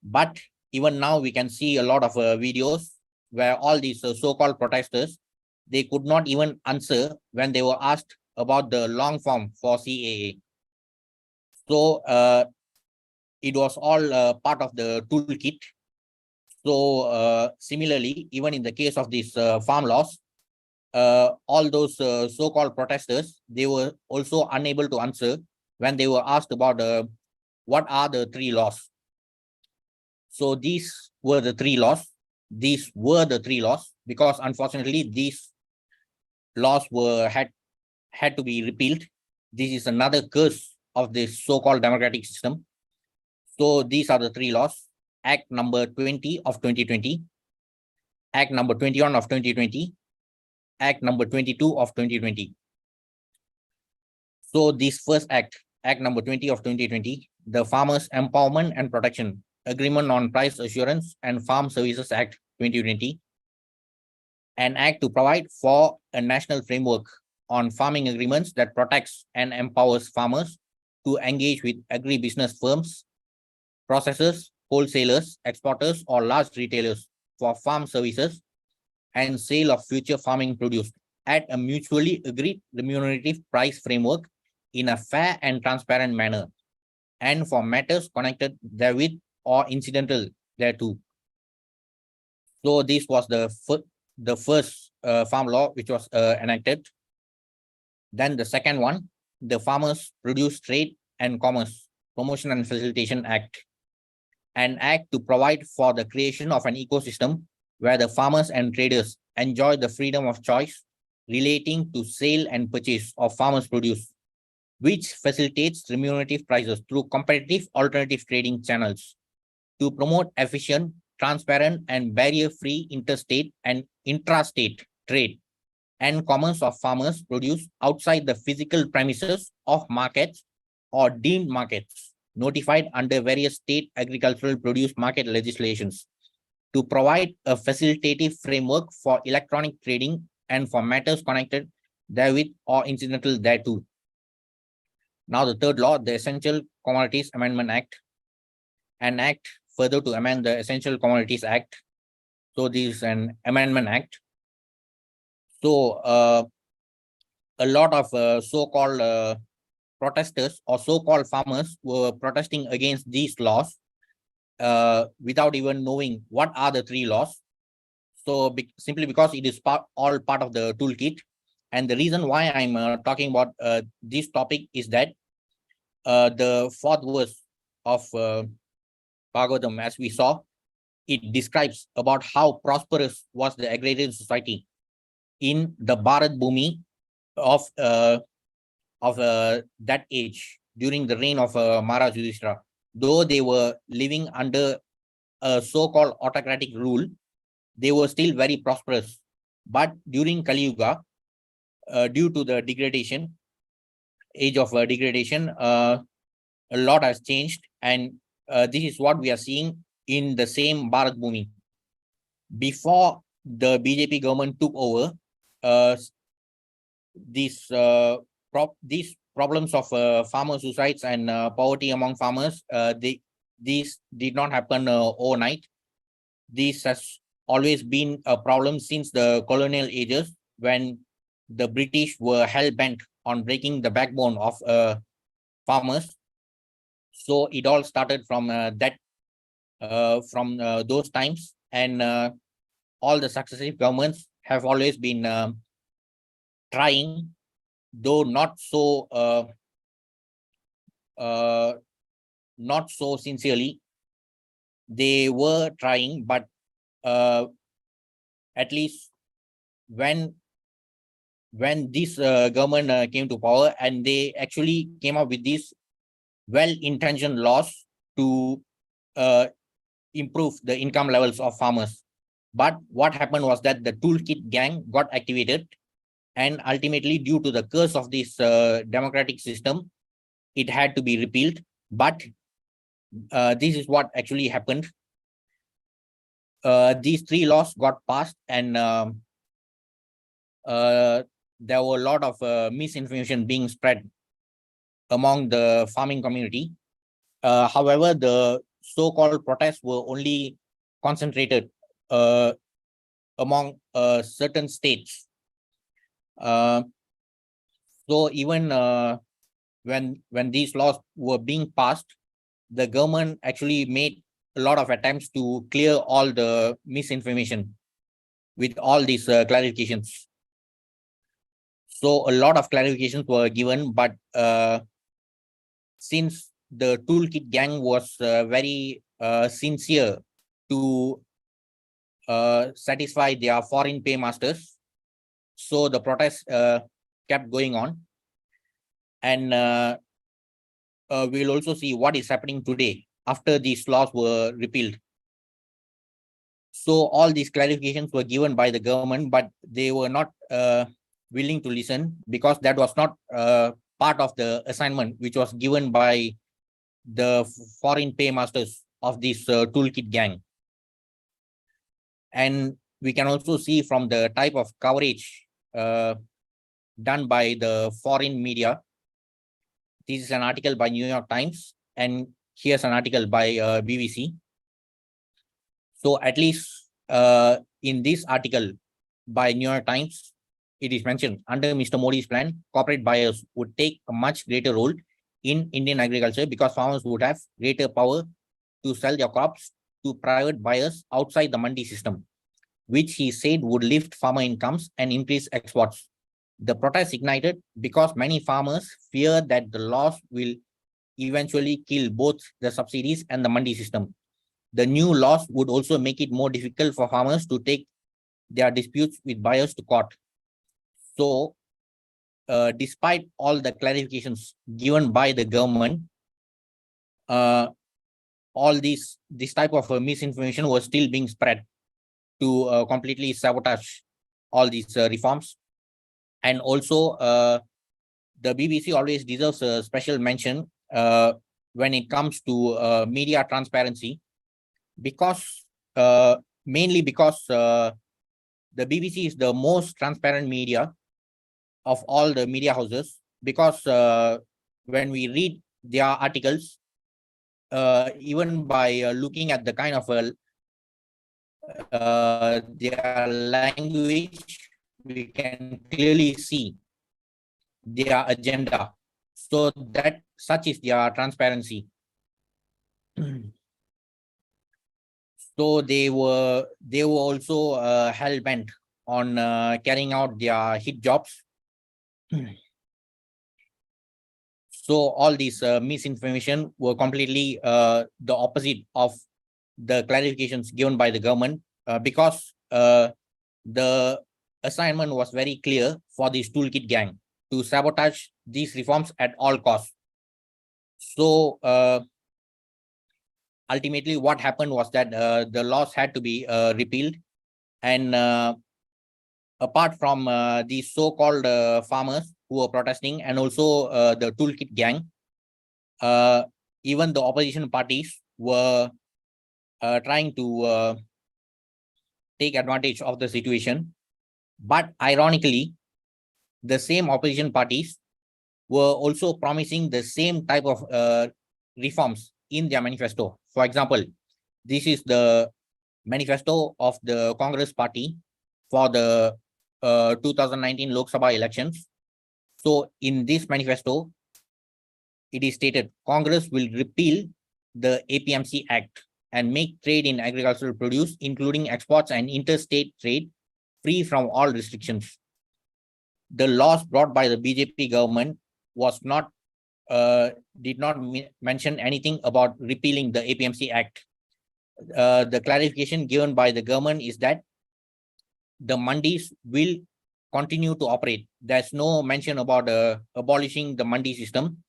But even now we can see a lot of videos where all these so-called protesters, they could not even answer when they were asked about the long form for CAA. So it was all part of the toolkit. So similarly, even in the case of these farm laws, all those so-called protesters, they were also unable to answer when they were asked about what are the 3 laws. So these were the 3 laws. These were the 3 laws because unfortunately these laws had to be repealed. This is another curse of this so-called democratic system. So these are the 3 laws. Act number 20 of 2020, Act number 21 of 2020, Act number 22 of 2020. So this first act, Act number 20 of 2020, the Farmers Empowerment and Protection Agreement on Price Assurance and Farm Services Act 2020, an act to provide for a national framework on farming agreements that protects and empowers farmers to engage with agribusiness firms, processors, wholesalers, exporters, or large retailers for farm services and sale of future farming produce at a mutually agreed remunerative price framework in a fair and transparent manner, and for matters connected therewith or incidental thereto. So this was the first farm law which was enacted. Then the second one, the Farmers Produce Trade and Commerce Promotion and Facilitation Act, an act to provide for the creation of an ecosystem where the farmers and traders enjoy the freedom of choice relating to sale and purchase of farmers' produce, which facilitates remunerative prices through competitive alternative trading channels to promote efficient, transparent, and barrier-free interstate and intrastate trade and commerce of farmers' produce outside the physical premises of markets or deemed markets notified under various state agricultural produce market legislations, to provide a facilitative framework for electronic trading and for matters connected therewith or incidental thereto. Now the third law, the Essential Commodities Amendment Act, an act further to amend the Essential Commodities Act. So this is an amendment act. So a lot of so-called protesters or so-called farmers were protesting against these laws without even knowing what are the 3 laws. So simply because it is all part of the toolkit. And the reason why I'm talking about this topic is that the fourth verse of Bhagavatam, as we saw, it describes about how prosperous was the agrarian society in the Bharat Bhumi of that age during the reign of Maharaj Yudhishthira. Though they were living under a so-called autocratic rule, they were still very prosperous. But during Kali Yuga, due to the degradation, age of degradation, a lot has changed, and this is what we are seeing in the same Bharat Bhumi. Before the BJP government took over, these problems of farmer suicides and poverty among farmers, these did not happen overnight. This has always been a problem since the colonial ages, when the British were hell-bent on breaking the backbone of farmers. So it all started from those times, and all the successive governments have always been trying, though not so sincerely. They were trying, but at least when this government came to power, and they actually came up with these well-intentioned laws to improve the income levels of farmers. But what happened was that the toolkit gang got activated, and ultimately, due to the curse of this democratic system, it had to be repealed. But this is what actually happened. These three laws got passed, and there were a lot of misinformation being spread among the farming community. However, the so-called protests were only concentrated among certain states. So even when these laws were being passed, the government actually made a lot of attempts to clear all the misinformation with all these clarifications. So a lot of clarifications were given, but since the toolkit gang was very sincere to satisfy their foreign paymasters, so the protests kept going on. And we'll also see what is happening today after these laws were repealed. So all these clarifications were given by the government, but they were not willing to listen, because that was not part of the assignment which was given by the foreign paymasters of this toolkit gang. And we can also see from the type of coverage done by the foreign media. This is an article by New York Times, and here's an article by BBC. So at least in this article by New York Times, it is mentioned, under Mr. Modi's plan, corporate buyers would take a much greater role in Indian agriculture, because farmers would have greater power to sell their crops to private buyers outside the mandi system, which he said would lift farmer incomes and increase exports. The protest ignited because many farmers fear that the laws will eventually kill both the subsidies and the mandi system. The new laws would also make it more difficult for farmers to take their disputes with buyers to court. So, despite all the clarifications given by the government, all this type of misinformation was still being spread to completely sabotage all these reforms. And also, the BBC always deserves a special mention when it comes to media transparency, because mainly because the BBC is the most transparent media of all the media houses, because when we read their articles, even by looking at the kind of their language, we can clearly see their agenda. So that such is their transparency. So they were also hell bent on carrying out their hit jobs. So all these misinformation were completely the opposite of the clarifications given by the government, because the assignment was very clear for this toolkit gang to sabotage these reforms at all costs. So ultimately what happened was that the laws had to be repealed, and apart from these so-called farmers who were protesting, and also the toolkit gang, even the opposition parties were trying to take advantage of the situation. But ironically, the same opposition parties were also promising the same type of reforms in their manifesto. For example, this is the manifesto of the Congress party for the 2019 Lok Sabha elections. So in this manifesto, it is stated Congress will repeal the APMC Act and make trade in agricultural produce, including exports and interstate trade, free from all restrictions. The laws brought by the BJP government was not did not mention anything about repealing the APMC Act. The clarification given by the government is that the mandis will continue to operate. There's no mention about abolishing the mandi system.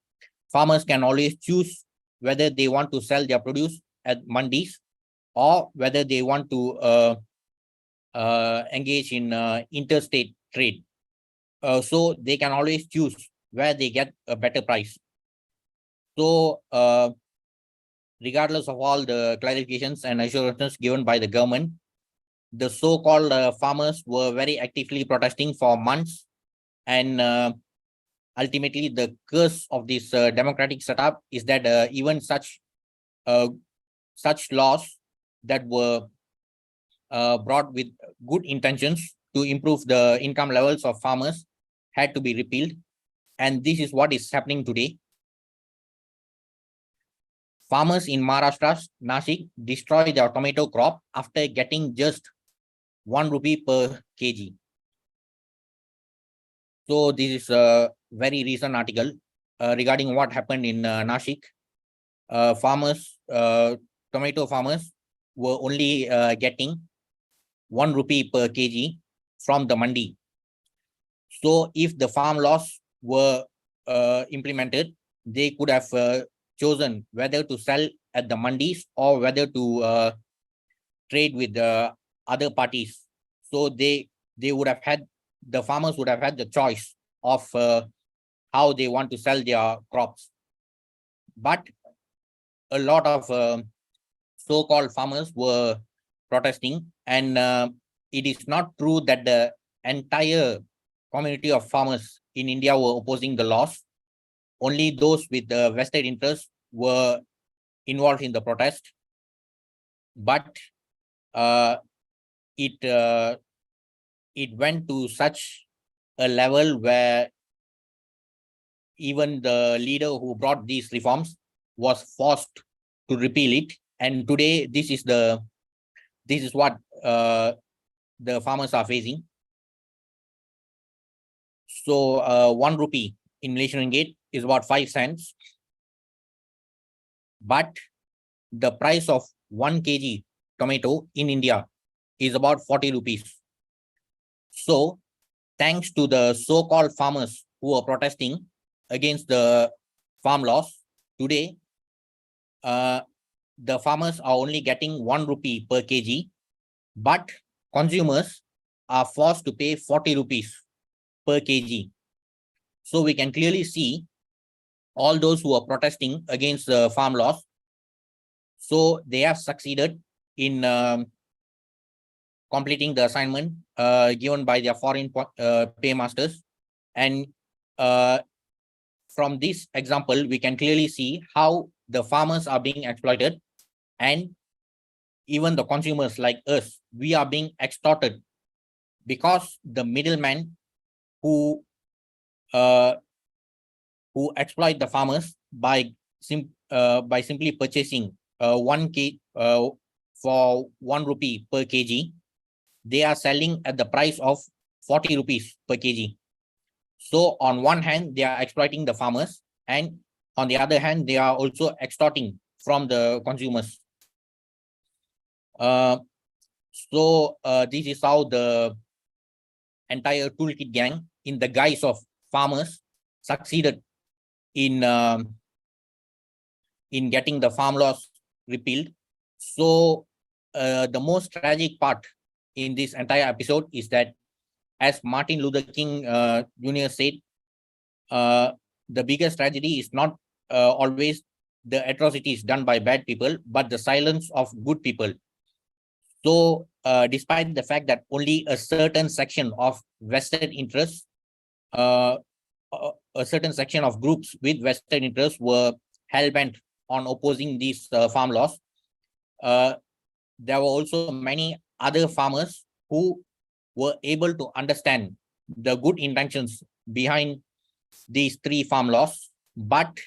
Farmers can always choose whether they want to sell their produce at mandis or whether they want to engage in interstate trade. So they can always choose where they get a better price. So regardless of all the clarifications and assurances given by the government, the so-called farmers were very actively protesting for months, and ultimately the curse of this democratic setup is that even such laws that were brought with good intentions to improve the income levels of farmers had to be repealed, and this is what is happening today. Farmers in Maharashtra's Nashik destroy their tomato crop after getting just 1 rupee per kg. So this is a very recent article regarding what happened in Nashik. Tomato farmers were only getting 1 rupee per kg from the mandi. So if the farm laws were implemented, they could have chosen whether to sell at the mandis or whether to trade with the other parties. So they would have had, the farmers would have had the choice of how they want to sell their crops. But a lot of so-called farmers were protesting, and it is not true that the entire community of farmers in India were opposing the laws. Only those with the vested interest were involved in the protest. But it went to such a level where even the leader who brought these reforms was forced to repeal it. And today, this is what the farmers are facing. So 1 rupee in Malaysian ringgit is about 5 cents. But the price of 1 kg tomato in India is about 40 rupees. So thanks to the so-called farmers who are protesting against the farm laws, today the farmers are only getting 1 rupee per kg, but consumers are forced to pay 40 rupees per kg. So we can clearly see all those who are protesting against the farm laws. So they have succeeded in completing the assignment given by their foreign paymasters. And from this example, we can clearly see how the farmers are being exploited, and even the consumers like us, we are being extorted, because the middlemen who exploit the farmers by simply purchasing 1 for 1 rupee per kg, they are selling at the price of 40 rupees per kg. So on one hand, they are exploiting the farmers, and on the other hand, they are also extorting from the consumers. This is how the entire toolkit gang, in the guise of farmers, succeeded in getting the farm laws repealed. So the most tragic part in this entire episode is that, as Martin Luther King Jr. said, the biggest tragedy is not always the atrocities done by bad people, but the silence of good people. So despite the fact that only a certain section of vested interests, a certain section of groups with vested interests were hell-bent on opposing these farm laws, there were also many other farmers who were able to understand the good intentions behind these 3 farm laws, but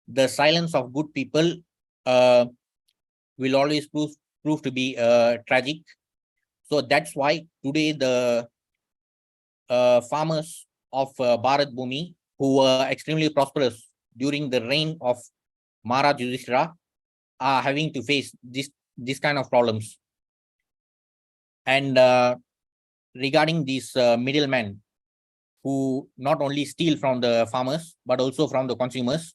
the silence of good people will always prove to be tragic. So that's why today the farmers of Bharat Bhumi, who were extremely prosperous during the reign of Maharaj Yudhishthira, are having to face this kind of problems. And regarding these middlemen who not only steal from the farmers but also from the consumers,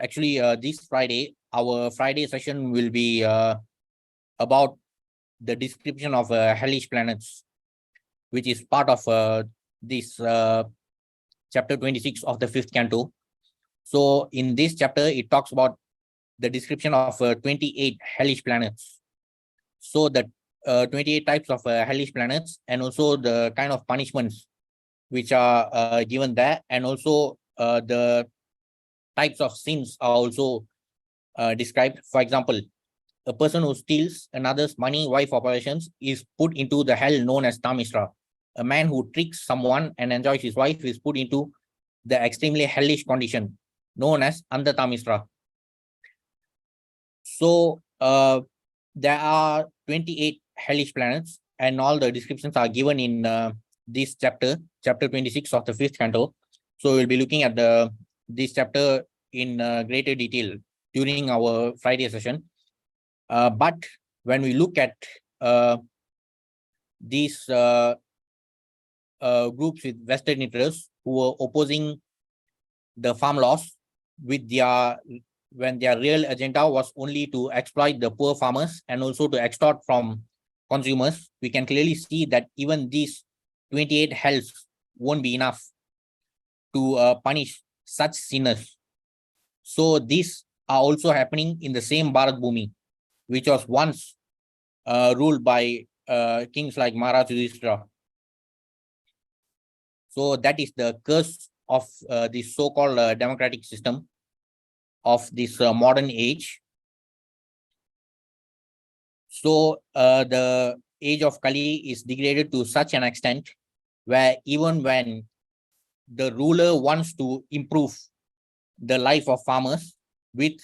actually this Friday, our Friday session will be about the description of hellish planets, which is part of this chapter 26 of the 5th canto. So in this chapter, it talks about the description of 28 hellish planets. So the 28 types of hellish planets, and also the kind of punishments which are given there, and also the types of sins are also described. For example, a person who steals another's money, wife, or possessions is put into the hell known as Tamisra. A man who tricks someone and enjoys his wife is put into the extremely hellish condition known as Anda Tamisra. So there are 28 hellish planets, and all the descriptions are given in this chapter 26 of the 5th canto. So we'll be looking at this chapter in greater detail during our Friday session. But when we look at these groups with vested interests who were opposing the farm laws with when their real agenda was only to exploit the poor farmers and also to extort from consumers, we can clearly see that even these 28 hells won't be enough to punish such sinners. So these are also happening in the same Bharat Bhumi, which was once ruled by kings like Maharaj Yudhishthira. So that is the curse of this so-called democratic system of this modern age. So the age of Kali is degraded to such an extent where even when the ruler wants to improve the life of farmers with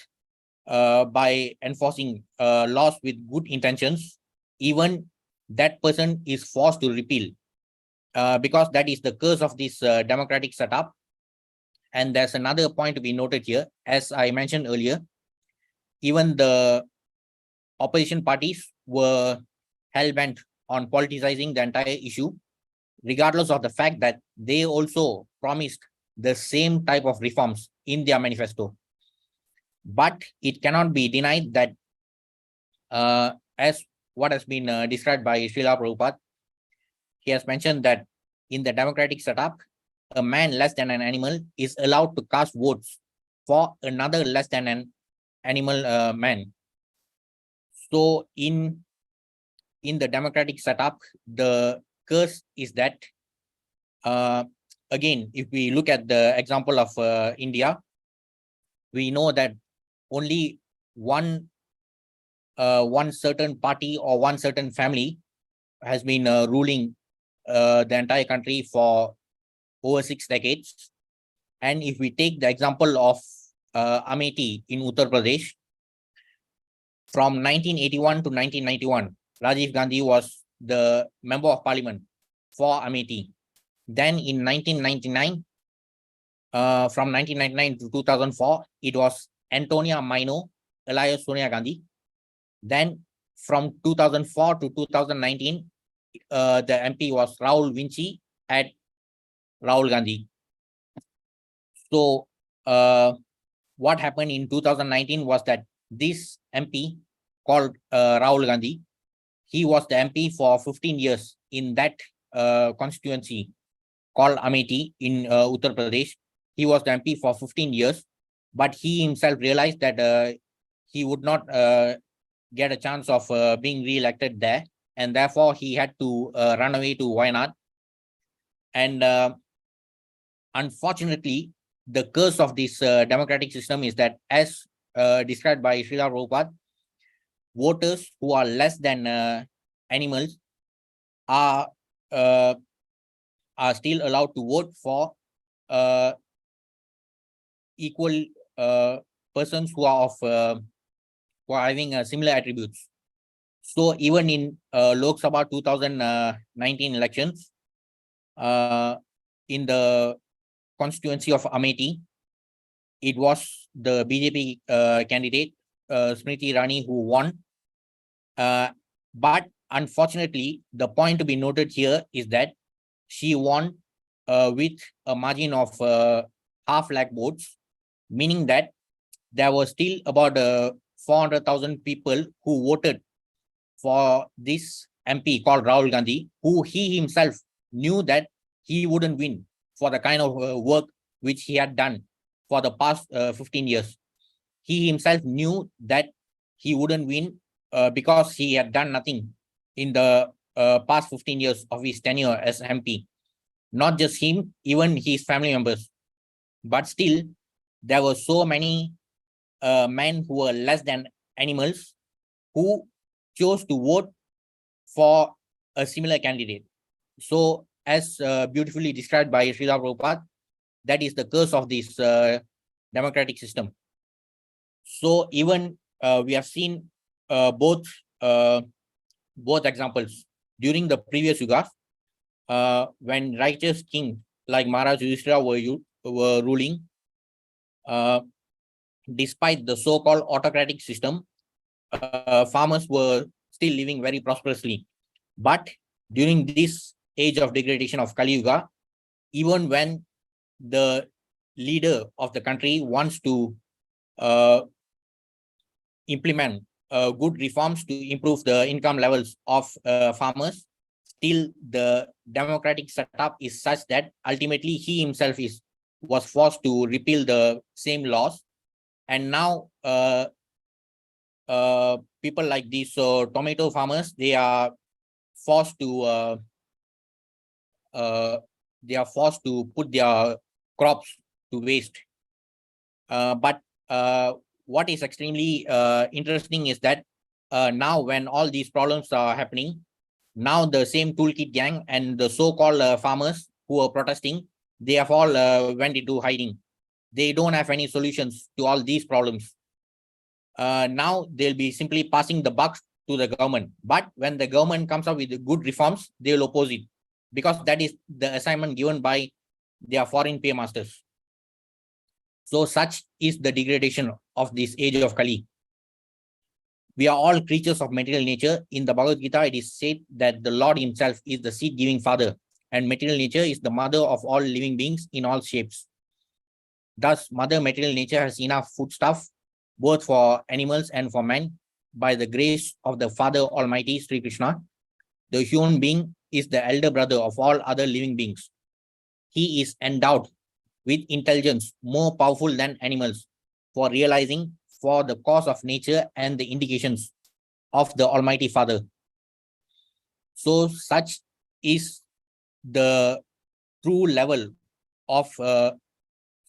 by enforcing laws with good intentions, even that person is forced to repeal, because that is the curse of this democratic setup. And there's another point to be noted here. As I mentioned earlier, even the opposition parties were hell-bent on politicizing the entire issue, regardless of the fact that they also promised the same type of reforms in their manifesto. But it cannot be denied that as what has been described by Srila Prabhupada, he has mentioned that in the democratic setup, a man less than an animal is allowed to cast votes for another less than an animal man. So in the democratic setup, the curse is that, again, if we look at the example of India, we know that only one certain party or one certain family has been ruling the entire country for over 6 decades. And if we take the example of Amethi in Uttar Pradesh. From 1981 to 1991, Rajiv Gandhi was the member of parliament for Amethi. Then in 1999, from 1999 to 2004, it was Antonia Maino, alias Sonia Gandhi. Then from 2004 to 2019, the MP was Rahul Vinci at Rahul Gandhi. So what happened in 2019 was that this MP called Rahul Gandhi, he was the MP for 15 years in that constituency called Amethi in Uttar Pradesh. He was the MP for 15 years, but he himself realized that he would not get a chance of being re-elected there, and therefore he had to run away to Wayanad. And unfortunately, the curse of this democratic system is that, as described by Srila Prabhupada, voters who are less than animals are still allowed to vote for equal persons who are having similar attributes. So even in Lok Sabha 2019 elections, in the constituency of Amethi, it was the BJP candidate Smriti Irani who won. But unfortunately, the point to be noted here is that she won with a margin of 500,000 votes, meaning that there were still about 400,000 people who voted for this MP called Rahul Gandhi, who he himself knew that he wouldn't win for the kind of work which he had done for the past 15 years. He himself knew that he wouldn't win because he had done nothing in the past 15 years of his tenure as MP. Not just him, even his family members. But still, there were so many men who were less than animals who chose to vote for a similar candidate. So, as beautifully described by Srila Prabhupada, that is the curse of this democratic system. So even we have seen both examples during the previous yugas, when righteous kings like Maharaj Yudhishthira were ruling. Despite the so-called autocratic system, farmers were still living very prosperously. But during this age of degradation of Kali Yuga, even when the leader of the country wants to implement good reforms to improve the income levels of farmers, still the democratic setup is such that ultimately he himself was forced to repeal the same laws. And now people like these tomato farmers, they are forced to put their crops to waste. But what is extremely interesting is that now when all these problems are happening, now the same toolkit gang and the so-called farmers who are protesting, they have all went into hiding. They don't have any solutions to all these problems. Now they'll be simply passing the buck to the government. But when the government comes up with good reforms, they will oppose it, because that is the assignment given by their foreign paymasters. So such is the degradation of this age of Kali. We are all creatures of material nature. In the Bhagavad Gita, it is said that the Lord himself is the seed-giving father, and material nature is the mother of all living beings in all shapes. Thus, mother material nature has enough foodstuff, both for animals and for men, by the grace of the Father Almighty, Sri Krishna. The human being is the elder brother of all other living beings. He is endowed with intelligence more powerful than animals for realizing for the cause of nature and the indications of the Almighty Father. So such is the true level of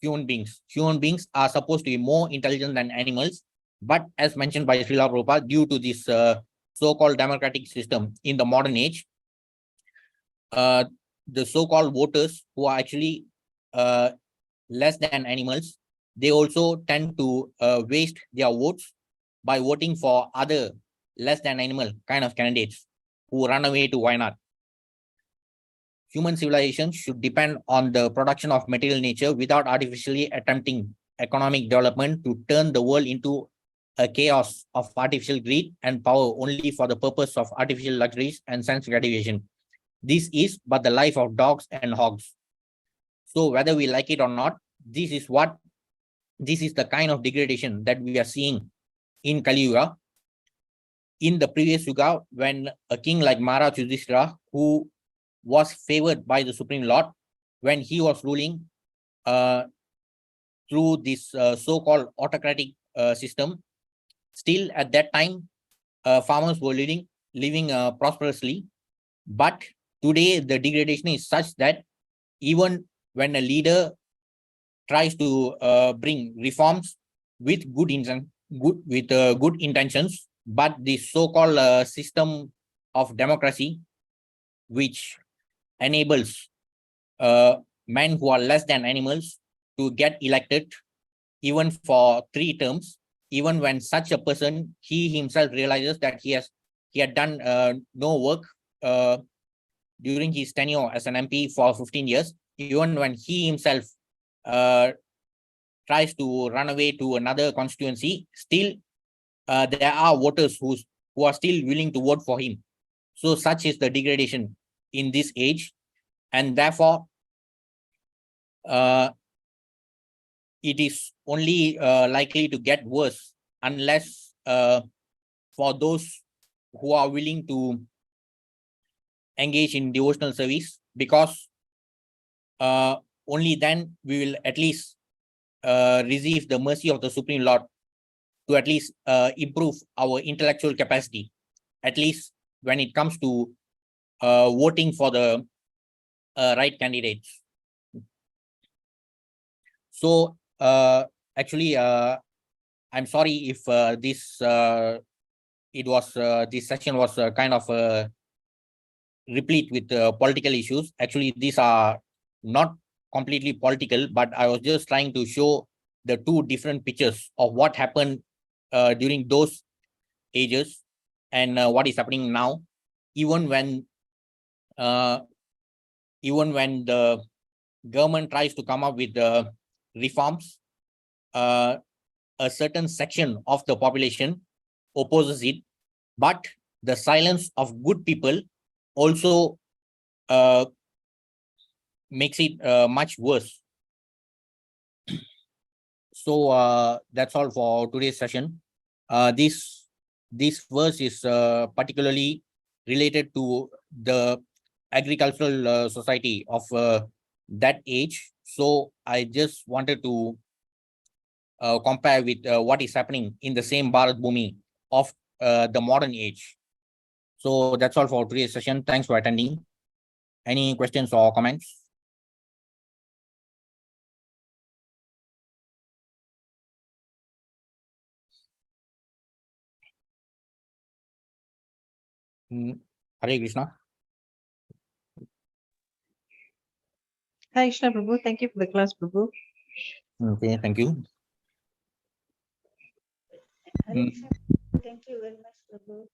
human beings. Human beings are supposed to be more intelligent than animals, but as mentioned by Srila Prabhupada, due to this so-called democratic system in the modern age, the so-called voters who are actually less than animals, they also tend to waste their votes by voting for other less than animal kind of candidates who run away to Wayanad. Human civilization should depend on the production of material nature without artificially attempting economic development to turn the world into a chaos of artificial greed and power only for the purpose of artificial luxuries and sense gratification. This is but the life of dogs and hogs. So whether we like it or not, this is the kind of degradation that we are seeing in Kali Yuga. In the previous Yuga, when a king like Maharaj Yudhishthira, who was favored by the Supreme Lord, when he was ruling through this so-called autocratic system, still at that time, farmers were living prosperously. But today, the degradation is such that even when a leader tries to bring reforms with good intentions, but the so-called system of democracy, which enables men who are less than animals to get elected even for 3 terms, even when such a person, he himself realizes that he had done no work during his tenure as an MP for 15 years, even when he himself tries to run away to another constituency, still there are voters who are still willing to vote for him. So such is the degradation in this age, and therefore it is only likely to get worse unless for those who are willing to engage in devotional service, because only then we will at least receive the mercy of the Supreme Lord to at least improve our intellectual capacity, at least when it comes to voting for the right candidates. So actually, I'm sorry if this session was kind of replete with political issues. Actually, these are not completely political, but I was just trying to show the 2 different pictures of what happened during those ages and what is happening now. Even when the government tries to come up with the reforms, a certain section of the population opposes it, but the silence of good people also makes it much worse. So that's all for today's session. This verse is particularly related to the agricultural society of that age. So I just wanted to compare with what is happening in the same Bharat Bhumi of the modern age. So that's all for today's session. Thanks for attending. Any questions or comments? Hare Krishna. Hi, Krishna Prabhu. Thank you for the class, Prabhu. Okay, thank you. Hare Krishna. Thank you very much, Prabhu.